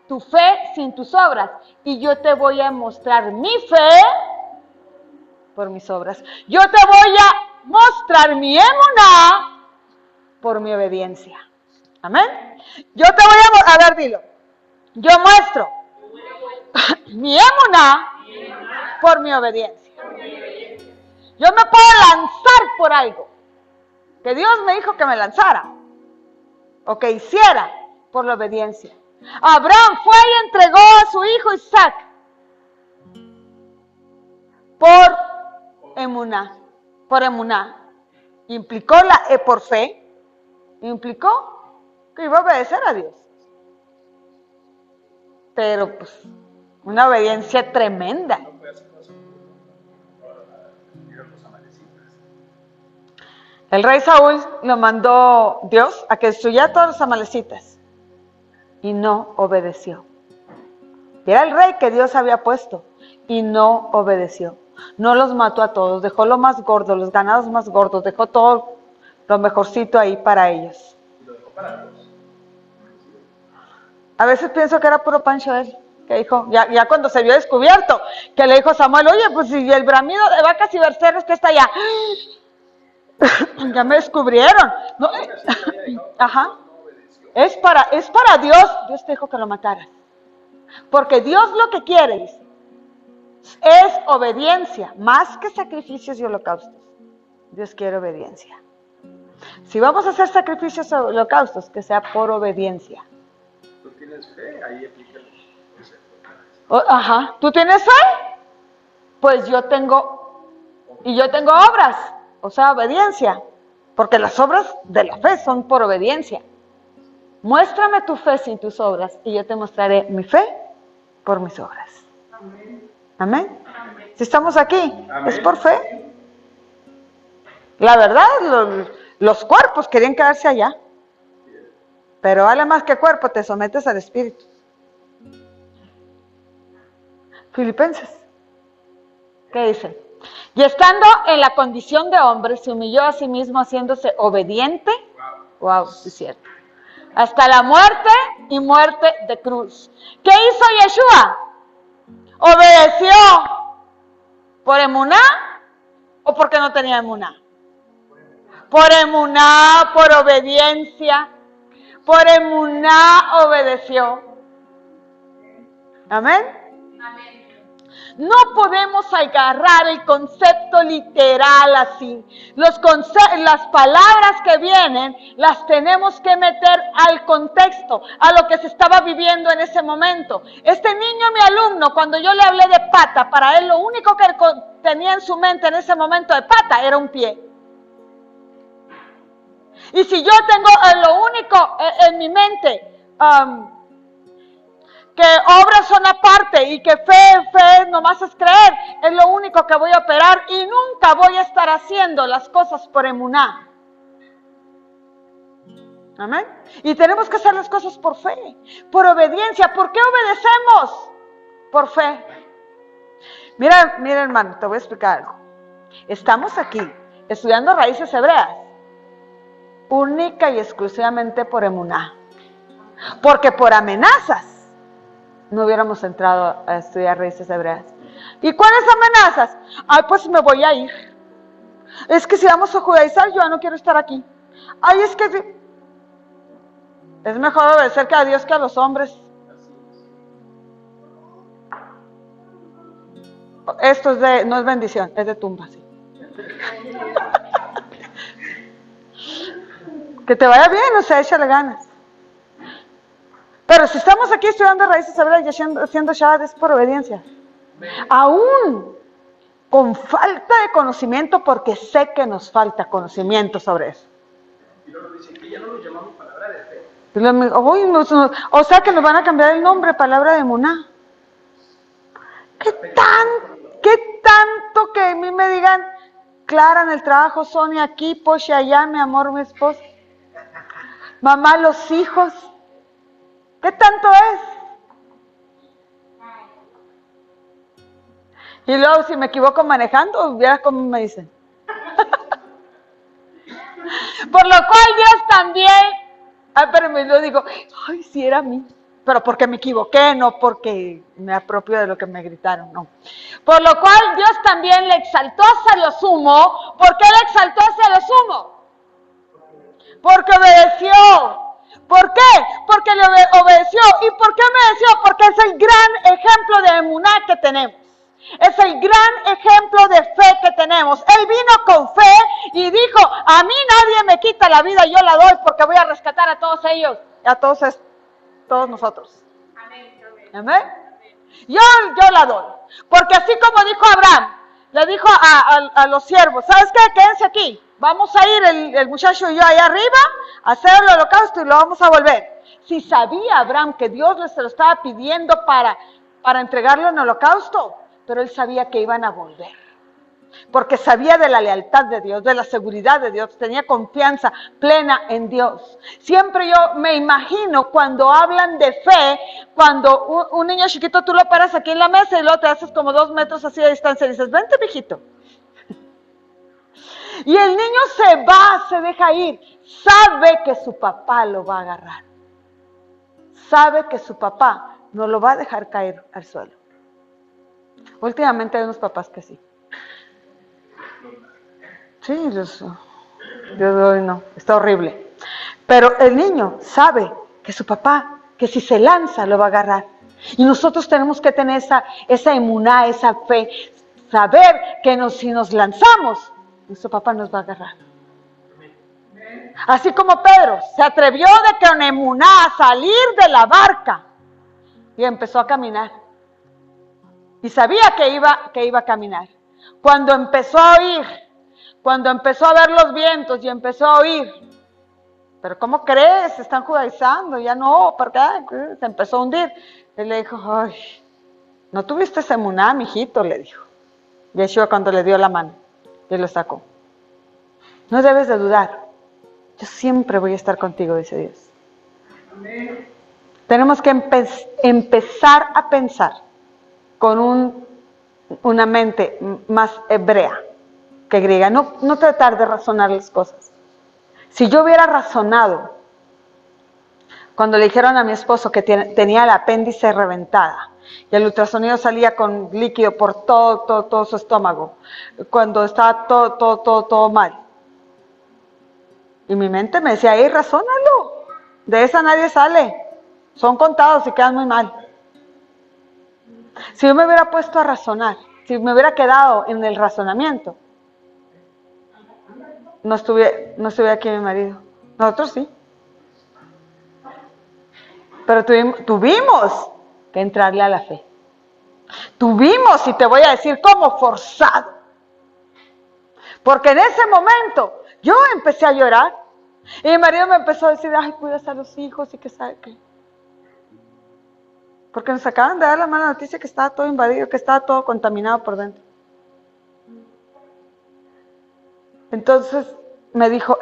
tu fe sin tus obras, y yo te voy a mostrar mi fe por mis obras. Yo te voy a mostrar mi emuná por mi obediencia. Amén. Yo te voy a ver, dilo. Yo muestro mi emuná por mi obediencia. Yo me puedo lanzar por algo que Dios me dijo que me lanzara o que hiciera por la obediencia. Abraham fue y entregó a su hijo Isaac por emuná. Implicó por fe, implicó que iba a obedecer a Dios. Pero pues una obediencia tremenda. El rey Saúl lo mandó Dios a que destruyera a todos los amalecitas y no obedeció. Y era el rey que Dios había puesto y no obedeció. No los mató a todos, dejó lo más gordo, los ganados más gordos, dejó todo lo mejorcito ahí para ellos. Y lo dejó para Dios. A veces pienso que era puro pancho él, que dijo, ya cuando se vio descubierto, que le dijo a Samuel, oye, pues si el bramido de vacas y becerros que está allá, ya me descubrieron. No, ajá. Es para Dios. Dios te dijo que lo mataras. Porque Dios lo que quiere, dice, es obediencia, más que sacrificios y holocaustos. Dios quiere obediencia. Si vamos a hacer sacrificios o holocaustos, que sea por obediencia. Tú tienes fe, ahí aplica el concepto. Ajá, ¿tú tienes fe? Pues yo tengo obras, o sea, obediencia. Porque las obras de la fe son por obediencia. Muéstrame tu fe sin tus obras y yo te mostraré mi fe por mis obras. Amén. ¿Amén? Amén. Si estamos aquí, amén, es por fe. La verdad, los cuerpos querían quedarse allá. Pero vale más que cuerpo, te sometes al espíritu. Filipenses, ¿qué dice? Y estando en la condición de hombre, se humilló a sí mismo haciéndose obediente. Wow, sí es cierto. Hasta la muerte y muerte de cruz. ¿Qué hizo Yeshua? ¿Obedeció por emuná o porque no tenía emuná? Por emuná, por obediencia. Por emuná obedeció. ¿Amén? No podemos agarrar el concepto literal así. Las palabras que vienen las tenemos que meter al contexto, a lo que se estaba viviendo en ese momento. Este niño, mi alumno, cuando yo le hablé de pata, para él lo único que tenía en su mente en ese momento de pata era un pie. Y si yo tengo lo único en mi mente, que obras son aparte y que fe nomás es creer, es lo único que voy a operar y nunca voy a estar haciendo las cosas por emuná. Amén. Y tenemos que hacer las cosas por fe, por obediencia. ¿Por qué obedecemos? Por fe. Mira hermano, te voy a explicar algo. Estamos aquí estudiando raíces hebreas, única y exclusivamente por emuná. Porque por amenazas no hubiéramos entrado a estudiar raíces hebreas. ¿Y cuáles amenazas? Ay, pues me voy a ir. Es que si vamos a judaizar, yo ya no quiero estar aquí. Ay, es que es mejor obedecer que a Dios que a los hombres. Esto no es bendición, es de tumba, sí. Que te vaya bien, o sea, échale ganas. Pero si estamos aquí estudiando raíces hebreas y haciendo Shabbat es por obediencia. Aún con falta de conocimiento, porque sé que nos falta conocimiento sobre eso. Y luego dice que ya no nos llamamos palabra de fe. O sea que nos van a cambiar el nombre, palabra de Muná. ¿Qué tanto que a mí me digan, Clara en el trabajo, Sonia aquí, Poshi allá, mi amor, mi esposo? Mamá, los hijos. ¿Qué tanto es? Y luego si me equivoco manejando, vieras cómo me dicen. Por lo cual Dios también, pero me lo digo, ay, si era a mí. Pero porque me equivoqué, no porque me apropio de lo que me gritaron, no. Por lo cual Dios también le exaltó hacia lo sumo. ¿Por qué le exaltó hacia lo sumo? Porque obedeció. ¿Por qué? Porque le obedeció. ¿Y por qué obedeció? Porque es el gran ejemplo de emuná que tenemos. Es el gran ejemplo de fe que tenemos. Él vino con fe y dijo, a mí nadie me quita la vida, yo la doy porque voy a rescatar a todos ellos, a todos nosotros. Amén. Yo la doy. Porque así como dijo Abraham, le dijo a los siervos, ¿sabes qué? Quédense aquí. Vamos a ir el muchacho y yo allá arriba a hacer el holocausto y lo vamos a volver. Si sabía Abraham que Dios se lo estaba pidiendo para entregarlo en holocausto, pero él sabía que iban a volver. Porque sabía de la lealtad de Dios, de la seguridad de Dios, tenía confianza plena en Dios. Siempre yo me imagino cuando hablan de fe, cuando un niño chiquito tú lo paras aquí en la mesa y luego te haces como 2 metros así de distancia y dices, vente, mijito. Y el niño se va, se deja ir, sabe que su papá lo va a agarrar. Sabe que su papá no lo va a dejar caer al suelo. Últimamente hay unos papás que sí. Sí, Dios hoy no, está horrible. Pero el niño sabe que su papá, que si se lanza, lo va a agarrar. Y nosotros tenemos que tener esa emuná, esa fe, saber que si nos lanzamos, nuestro papá nos va a agarrar. Así como Pedro se atrevió de con emuná a salir de la barca y empezó a caminar. Y sabía que iba a caminar. Cuando empezó a oír, cuando empezó a ver los vientos y empezó a oír, pero ¿cómo crees? Se están judaizando, ya no, ¿por qué? Se empezó a hundir. Él le dijo, ay, ¿no tuviste ese emuná, mijito? Le dijo. Yeshua cuando le dio la mano y lo sacó. No debes de dudar. Yo siempre voy a estar contigo, dice Dios. Amén. Tenemos que empezar a pensar con una mente más hebrea que griega. No tratar de razonar las cosas. Si yo hubiera razonado cuando le dijeron a mi esposo que tenía el apéndice reventada y el ultrasonido salía con líquido por todo su estómago, cuando estaba todo mal. Y mi mente me decía, razónalo, de esa nadie sale, son contados y quedan muy mal. Si yo me hubiera puesto a razonar, si me hubiera quedado en el razonamiento, no estuviera aquí mi marido. Nosotros sí. Pero tuvimos que entrarle a la fe. Tuvimos, y te voy a decir, como forzado. Porque en ese momento yo empecé a llorar. Y mi marido me empezó a decir, ay, cuidas a los hijos y que sabe qué. Porque nos acaban de dar la mala noticia que estaba todo invadido, que estaba todo contaminado por dentro. Entonces me dijo,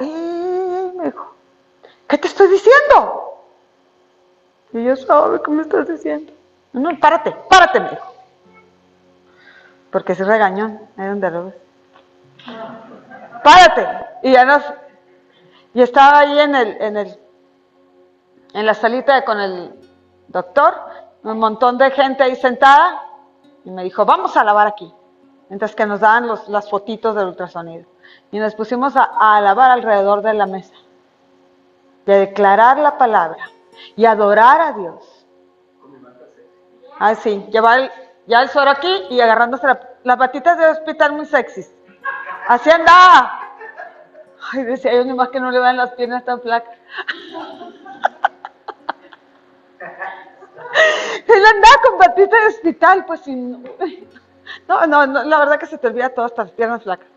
¿qué te estoy diciendo? Y yo, ¿sabe qué me estás diciendo? No, párate, me dijo. Porque es regañón, ahí donde lo ves. Párate. Y estaba ahí en la salita con el doctor, un montón de gente ahí sentada, y me dijo, vamos a lavar aquí. Mientras que nos daban las fotitos del ultrasonido. Y nos pusimos a lavar alrededor de la mesa. De declarar la palabra. Y adorar a Dios. Sí, llevar Ya el suero aquí y agarrándose las patitas de hospital muy sexys. Así andaba. Ay, decía yo, nomás que no le van las piernas tan flacas. Él andaba con patitas de hospital, pues sin... No, la verdad que se te olvida todo, hasta las piernas flacas.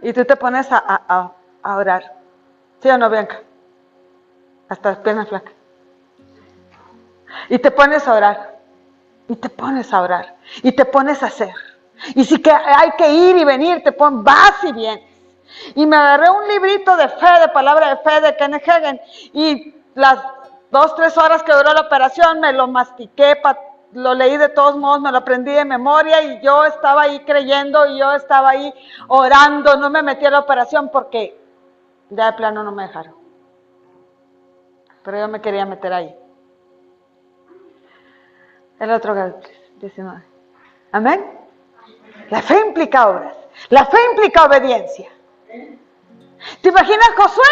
Y tú te pones a orar. ¿Sí o no, Bianca? Hasta las piernas flacas. Y te pones a orar. Y te pones a orar. Y te pones a hacer. Y si que hay que ir y venir, vas y vienes. Y me agarré un librito de fe, de palabra de fe de Kenneth Hagin. Y las 2-3 horas que duró la operación, me lo mastiqué, lo leí de todos modos, me lo aprendí de memoria. Y yo estaba ahí creyendo, y yo estaba ahí orando. No me metí a la operación porque ya de plano no me dejaron. Pero yo me quería meter ahí. El otro Gálatas 19. Amén. La fe implica obras. La fe implica obediencia. ¿Te imaginas Josué?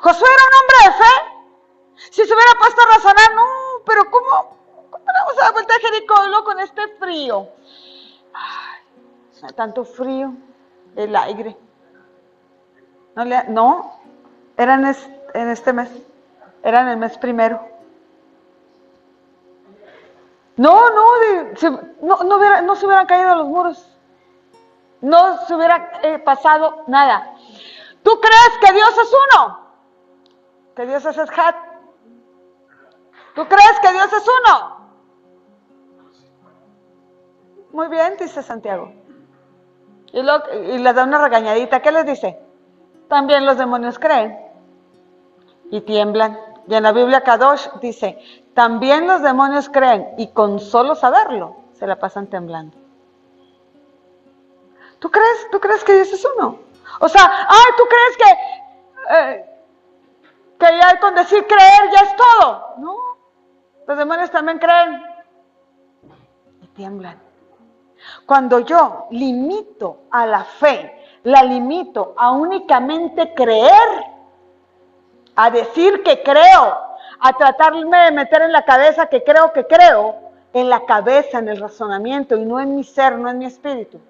Josué era un hombre de fe. Si se hubiera puesto a razonar, no, pero ¿cómo vamos a dar vuelta a Jericó con este frío? Ay, tanto frío, el aire. No, era en este mes, era en el mes primero. No se hubieran caído los muros. No se hubiera pasado nada. ¿Tú crees que Dios es uno? Que Dios es Echad. ¿Tú crees que Dios es uno? Muy bien, dice Santiago. Y le da una regañadita. ¿Qué les dice? También los demonios creen y tiemblan. Y en la Biblia Kadosh dice, también los demonios creen y con solo saberlo se la pasan temblando. ¿Tú crees que Dios es uno? O sea, ¿tú crees que ya con decir creer ya es todo? No, los demonios también creen y tiemblan. Cuando yo limito a la fe, la limito a únicamente creer, a decir que creo, a tratarme de meter en la cabeza que creo, en la cabeza, en el razonamiento y no en mi ser, no en mi espíritu.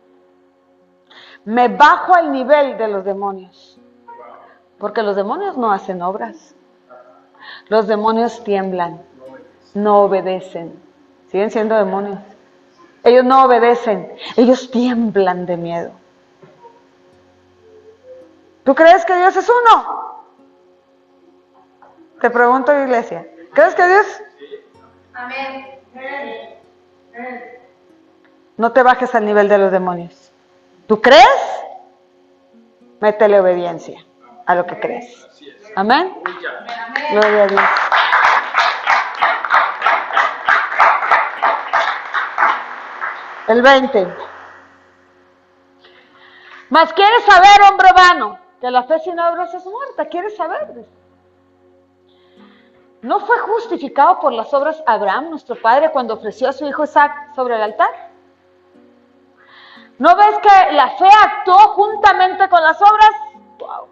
Me bajo al nivel de los demonios, porque los demonios no hacen obras. Los demonios tiemblan, no obedecen, siguen siendo demonios. Ellos no obedecen, ellos tiemblan de miedo. ¿Tú crees que Dios es uno? Te pregunto, iglesia, ¿crees que Dios? Amén. No te bajes al nivel de los demonios. ¿Tú crees? Métele obediencia a lo que crees. Amén. Gloria a Dios. El 20. Mas quieres saber, hombre vano, que la fe sin obras es muerta. ¿Quieres saber? ¿No fue justificado por las obras Abraham, nuestro padre, cuando ofreció a su hijo Isaac sobre el altar? ¿No ves que la fe actuó juntamente con las obras? Wow.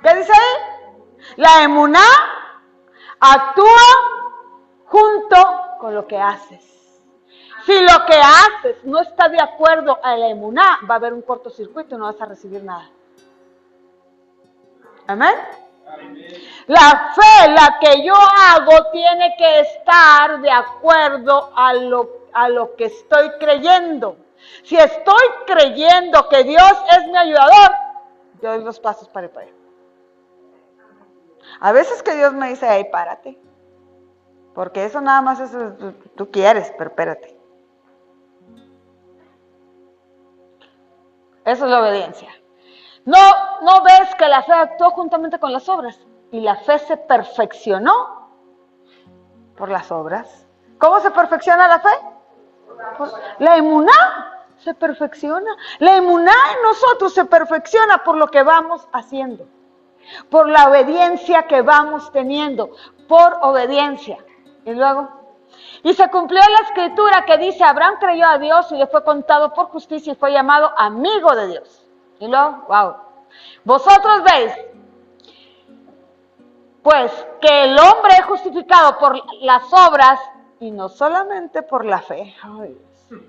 ¿Qué dice ahí? La emuná actúa junto con lo que haces. Si lo que haces no está de acuerdo a la emuná, va a haber un cortocircuito y no vas a recibir nada. ¿Amén? La fe, la que yo hago, tiene que estar de acuerdo a lo que estoy creyendo. Si estoy creyendo que Dios es mi ayudador, yo doy los pasos para ir para allá. A veces que Dios me dice, hey, párate. Porque eso nada más es, tú quieres, pero espérate. Eso es la obediencia. No ves que la fe actuó juntamente con las obras. Y la fe se perfeccionó por las obras. ¿Cómo se perfecciona la fe? La emuná se perfecciona. La emuná en nosotros se perfecciona por lo que vamos haciendo. Por la obediencia que vamos teniendo. Por obediencia. Y luego, y se cumplió la escritura que dice, Abraham creyó a Dios y le fue contado por justicia y fue llamado amigo de Dios. Y luego, wow. Vosotros veis, pues, que el hombre es justificado por las obras y no solamente por la fe. Ay, Dios.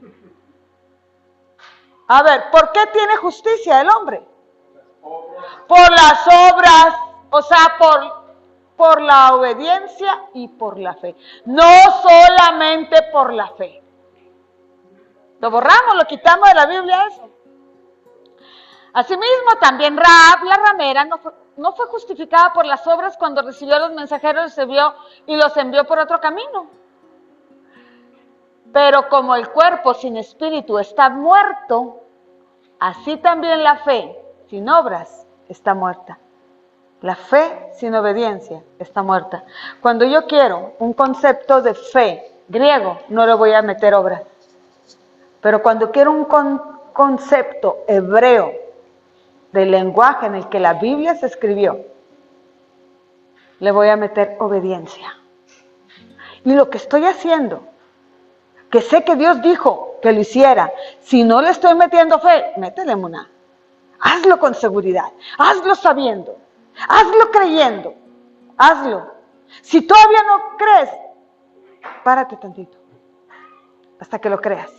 A ver, ¿por qué tiene justicia el hombre? Por las obras, o sea, por la obediencia y por la fe. No solamente por la fe. Lo borramos, lo quitamos de la Biblia eso. Asimismo, también Rahab, la ramera, no fue justificada por las obras cuando recibió a los mensajeros y los envió por otro camino. Pero como el cuerpo sin espíritu está muerto, así también la fe sin obras está muerta. La fe sin obediencia está muerta. Cuando yo quiero un concepto de fe griego, no le voy a meter obras. Pero cuando quiero un concepto hebreo del lenguaje en el que la Biblia se escribió, le voy a meter obediencia. Y lo que estoy haciendo, que sé que Dios dijo que lo hiciera, si no le estoy metiendo fe, métele emuná. Hazlo con seguridad, hazlo sabiendo, hazlo creyendo, hazlo. Si todavía no crees, párate tantito, hasta que lo creas.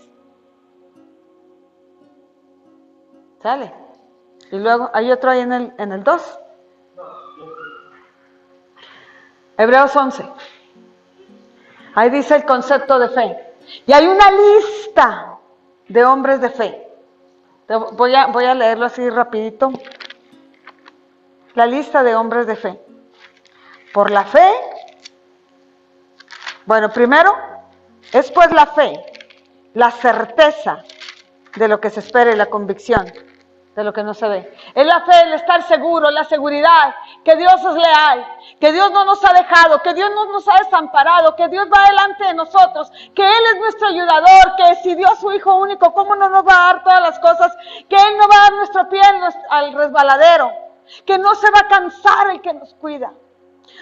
¿Sale? Y luego hay otro ahí en el 2. Hebreos 11. Ahí dice el concepto de fe. Y hay una lista de hombres de fe. Voy a leerlo así rapidito. La lista de hombres de fe. Por la fe. Bueno, primero es pues la fe, la certeza de lo que se espera y la convicción de lo que no se ve. Es la fe, el estar seguro, la seguridad, que Dios es leal, que Dios no nos ha dejado, que Dios no nos ha desamparado, que Dios va delante de nosotros, que Él es nuestro ayudador, que si dio a su Hijo único, ¿cómo no nos va a dar todas las cosas? Que Él no va a dar nuestro pie al resbaladero, que no se va a cansar el que nos cuida,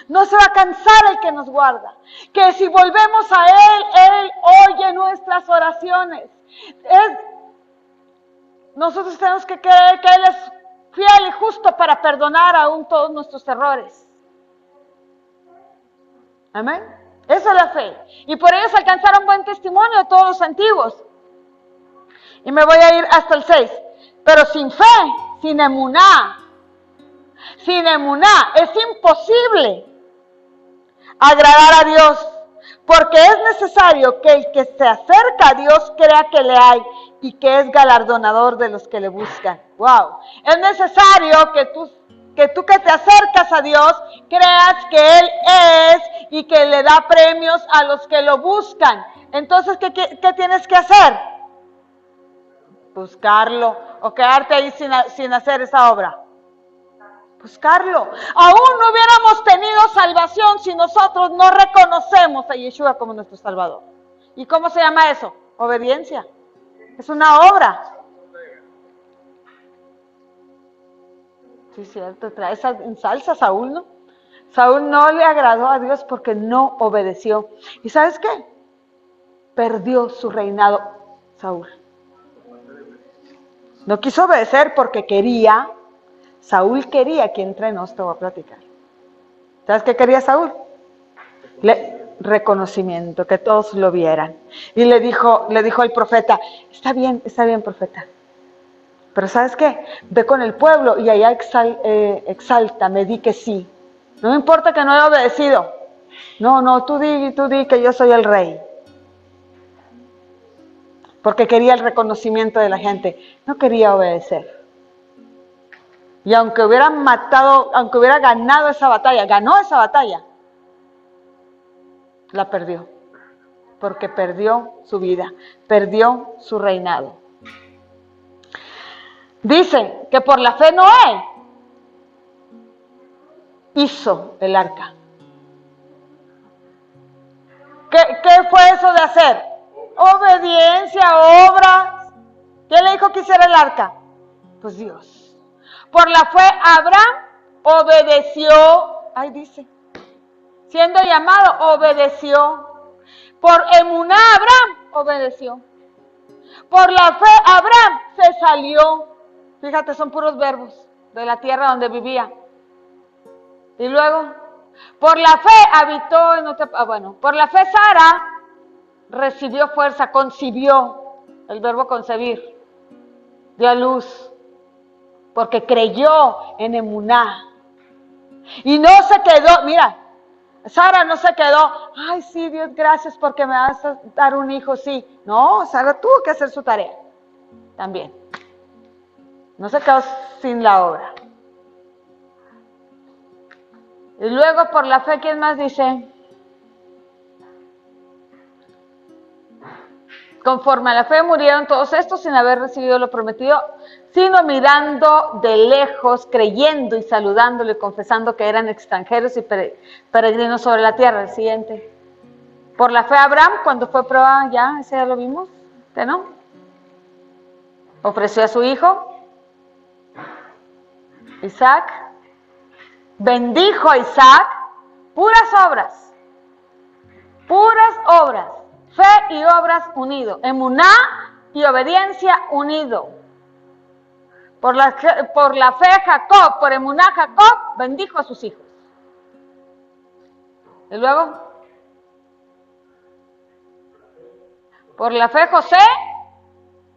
no se va a cansar el que nos guarda, que si volvemos a Él oye nuestras oraciones. Nosotros tenemos que creer que Él es fiel y justo para perdonar aún todos nuestros errores. Amén. Esa es la fe. Y por ellos alcanzaron buen testimonio de todos los antiguos. Y me voy a ir hasta el 6. Pero sin fe, sin emuná, es imposible agradar a Dios. Porque es necesario que el que se acerca a Dios crea que le hay y que es galardonador de los que le buscan. ¡Wow! Es necesario que tú que te acercas a Dios creas que Él es y que le da premios a los que lo buscan. Entonces, ¿qué tienes que hacer? Buscarlo o quedarte ahí sin hacer esa obra. Buscarlo. Aún no hubiéramos tenido salvación si nosotros no reconocemos a Yeshua como nuestro Salvador. ¿Y cómo se llama eso? Obediencia. Es una obra. Sí, cierto. Trae esa ensalza Saúl, ¿no? Saúl no le agradó a Dios porque no obedeció. ¿Y sabes qué? Perdió su reinado Saúl. No quiso obedecer porque quería. Saúl quería que entre nos te voy a platicar. ¿Sabes qué quería Saúl? Reconocimiento, que todos lo vieran. Y le dijo el profeta, está bien, profeta. Pero ¿sabes qué? Ve con el pueblo y allá exáltame, di que sí. No me importa que no haya obedecido. No, tú di que yo soy el rey. Porque quería el reconocimiento de la gente. No quería obedecer. Y aunque hubiera ganado esa batalla, ganó esa batalla, la perdió. Porque perdió su vida, perdió su reinado. Dicen que por la fe Noé hizo el arca. ¿Qué fue eso de hacer? Obediencia, obras. ¿Quién le dijo que hiciera el arca? Pues Dios. Por la fe Abraham obedeció, ahí dice, siendo llamado, obedeció. Por emuná Abraham obedeció. Por la fe Abraham se salió. Fíjate, son puros verbos de la tierra donde vivía. Y luego, por la fe habitó en otra, por la fe Sara recibió fuerza, concibió, el verbo concebir, dio a luz, porque creyó en emuná. Y no se quedó, mira, Sara no se quedó, ay sí, Dios, gracias porque me vas a dar un hijo, sí. No, Sara tuvo que hacer su tarea también. No se quedó sin la obra. Y luego por la fe, ¿quién más dice? Conforme a la fe murieron todos estos sin haber recibido lo prometido, sino mirando de lejos, creyendo y saludándolo y confesando que eran extranjeros y peregrinos sobre la tierra. El siguiente. Por la fe Abraham, cuando fue probado, ya, ese ya lo vimos, ¿que no? Ofreció a su hijo, Isaac, bendijo a Isaac, puras obras, fe y obras unido, emuná y obediencia unido. Por la fe Jacob, por emuná Jacob, bendijo a sus hijos. Y luego, por la fe José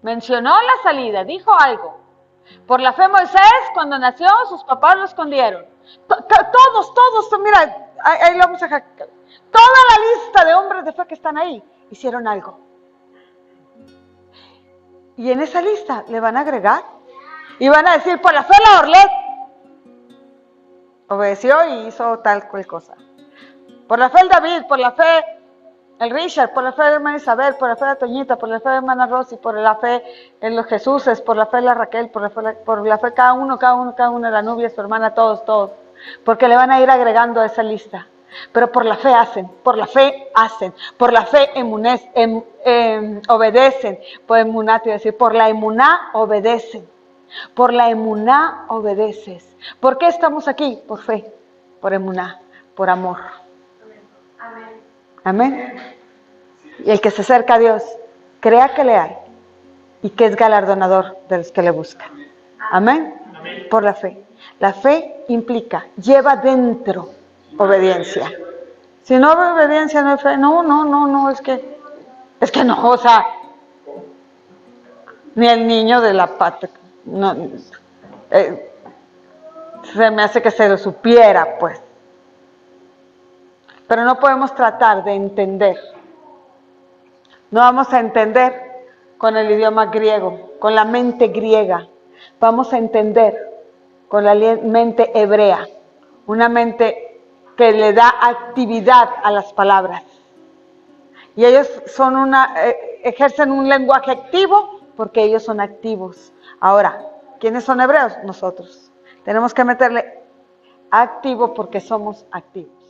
mencionó la salida, dijo algo. Por la fe Moisés, cuando nació, sus papás lo escondieron. Todos, mira, ahí lo vamos a dejar. Toda la lista de hombres de fe que están ahí hicieron algo. Y en esa lista le van a agregar y van a decir, por la fe la Orlet obedeció y hizo tal cual cosa. Por la fe el David, por la fe el Richard, por la fe de la hermana Isabel, por la fe de la Toñita, por la fe de la hermana Rosy, por la fe en los Jesuses, por la fe de la Raquel, por la fe cada uno, la Nubia, su hermana, todos. Porque le van a ir agregando a esa lista. Pero por la fe hacen, por la fe obedecen, por emuná, te iba a decir, por la emuná obedecen, por la emuná obedeces. ¿Por qué estamos aquí? Por fe, por emuná, por amor. Amén. Y el que se acerca a Dios, crea que le hay y que es galardonador de los que le buscan. Amén. Por la fe. La fe implica, lleva dentro obediencia. Si no hay obediencia, no hay fe. No, es que no, o sea, ni el niño de la pata, no, se me hace que se lo supiera, pues. Pero no podemos tratar de entender. No vamos a entender con el idioma griego, con la mente griega. Vamos a entender con la mente hebrea, una mente que le da actividad a las palabras. Y ellos ejercen un lenguaje activo porque ellos son activos. Ahora, ¿quiénes son hebreos? Nosotros. Tenemos que meterle activo porque somos activos.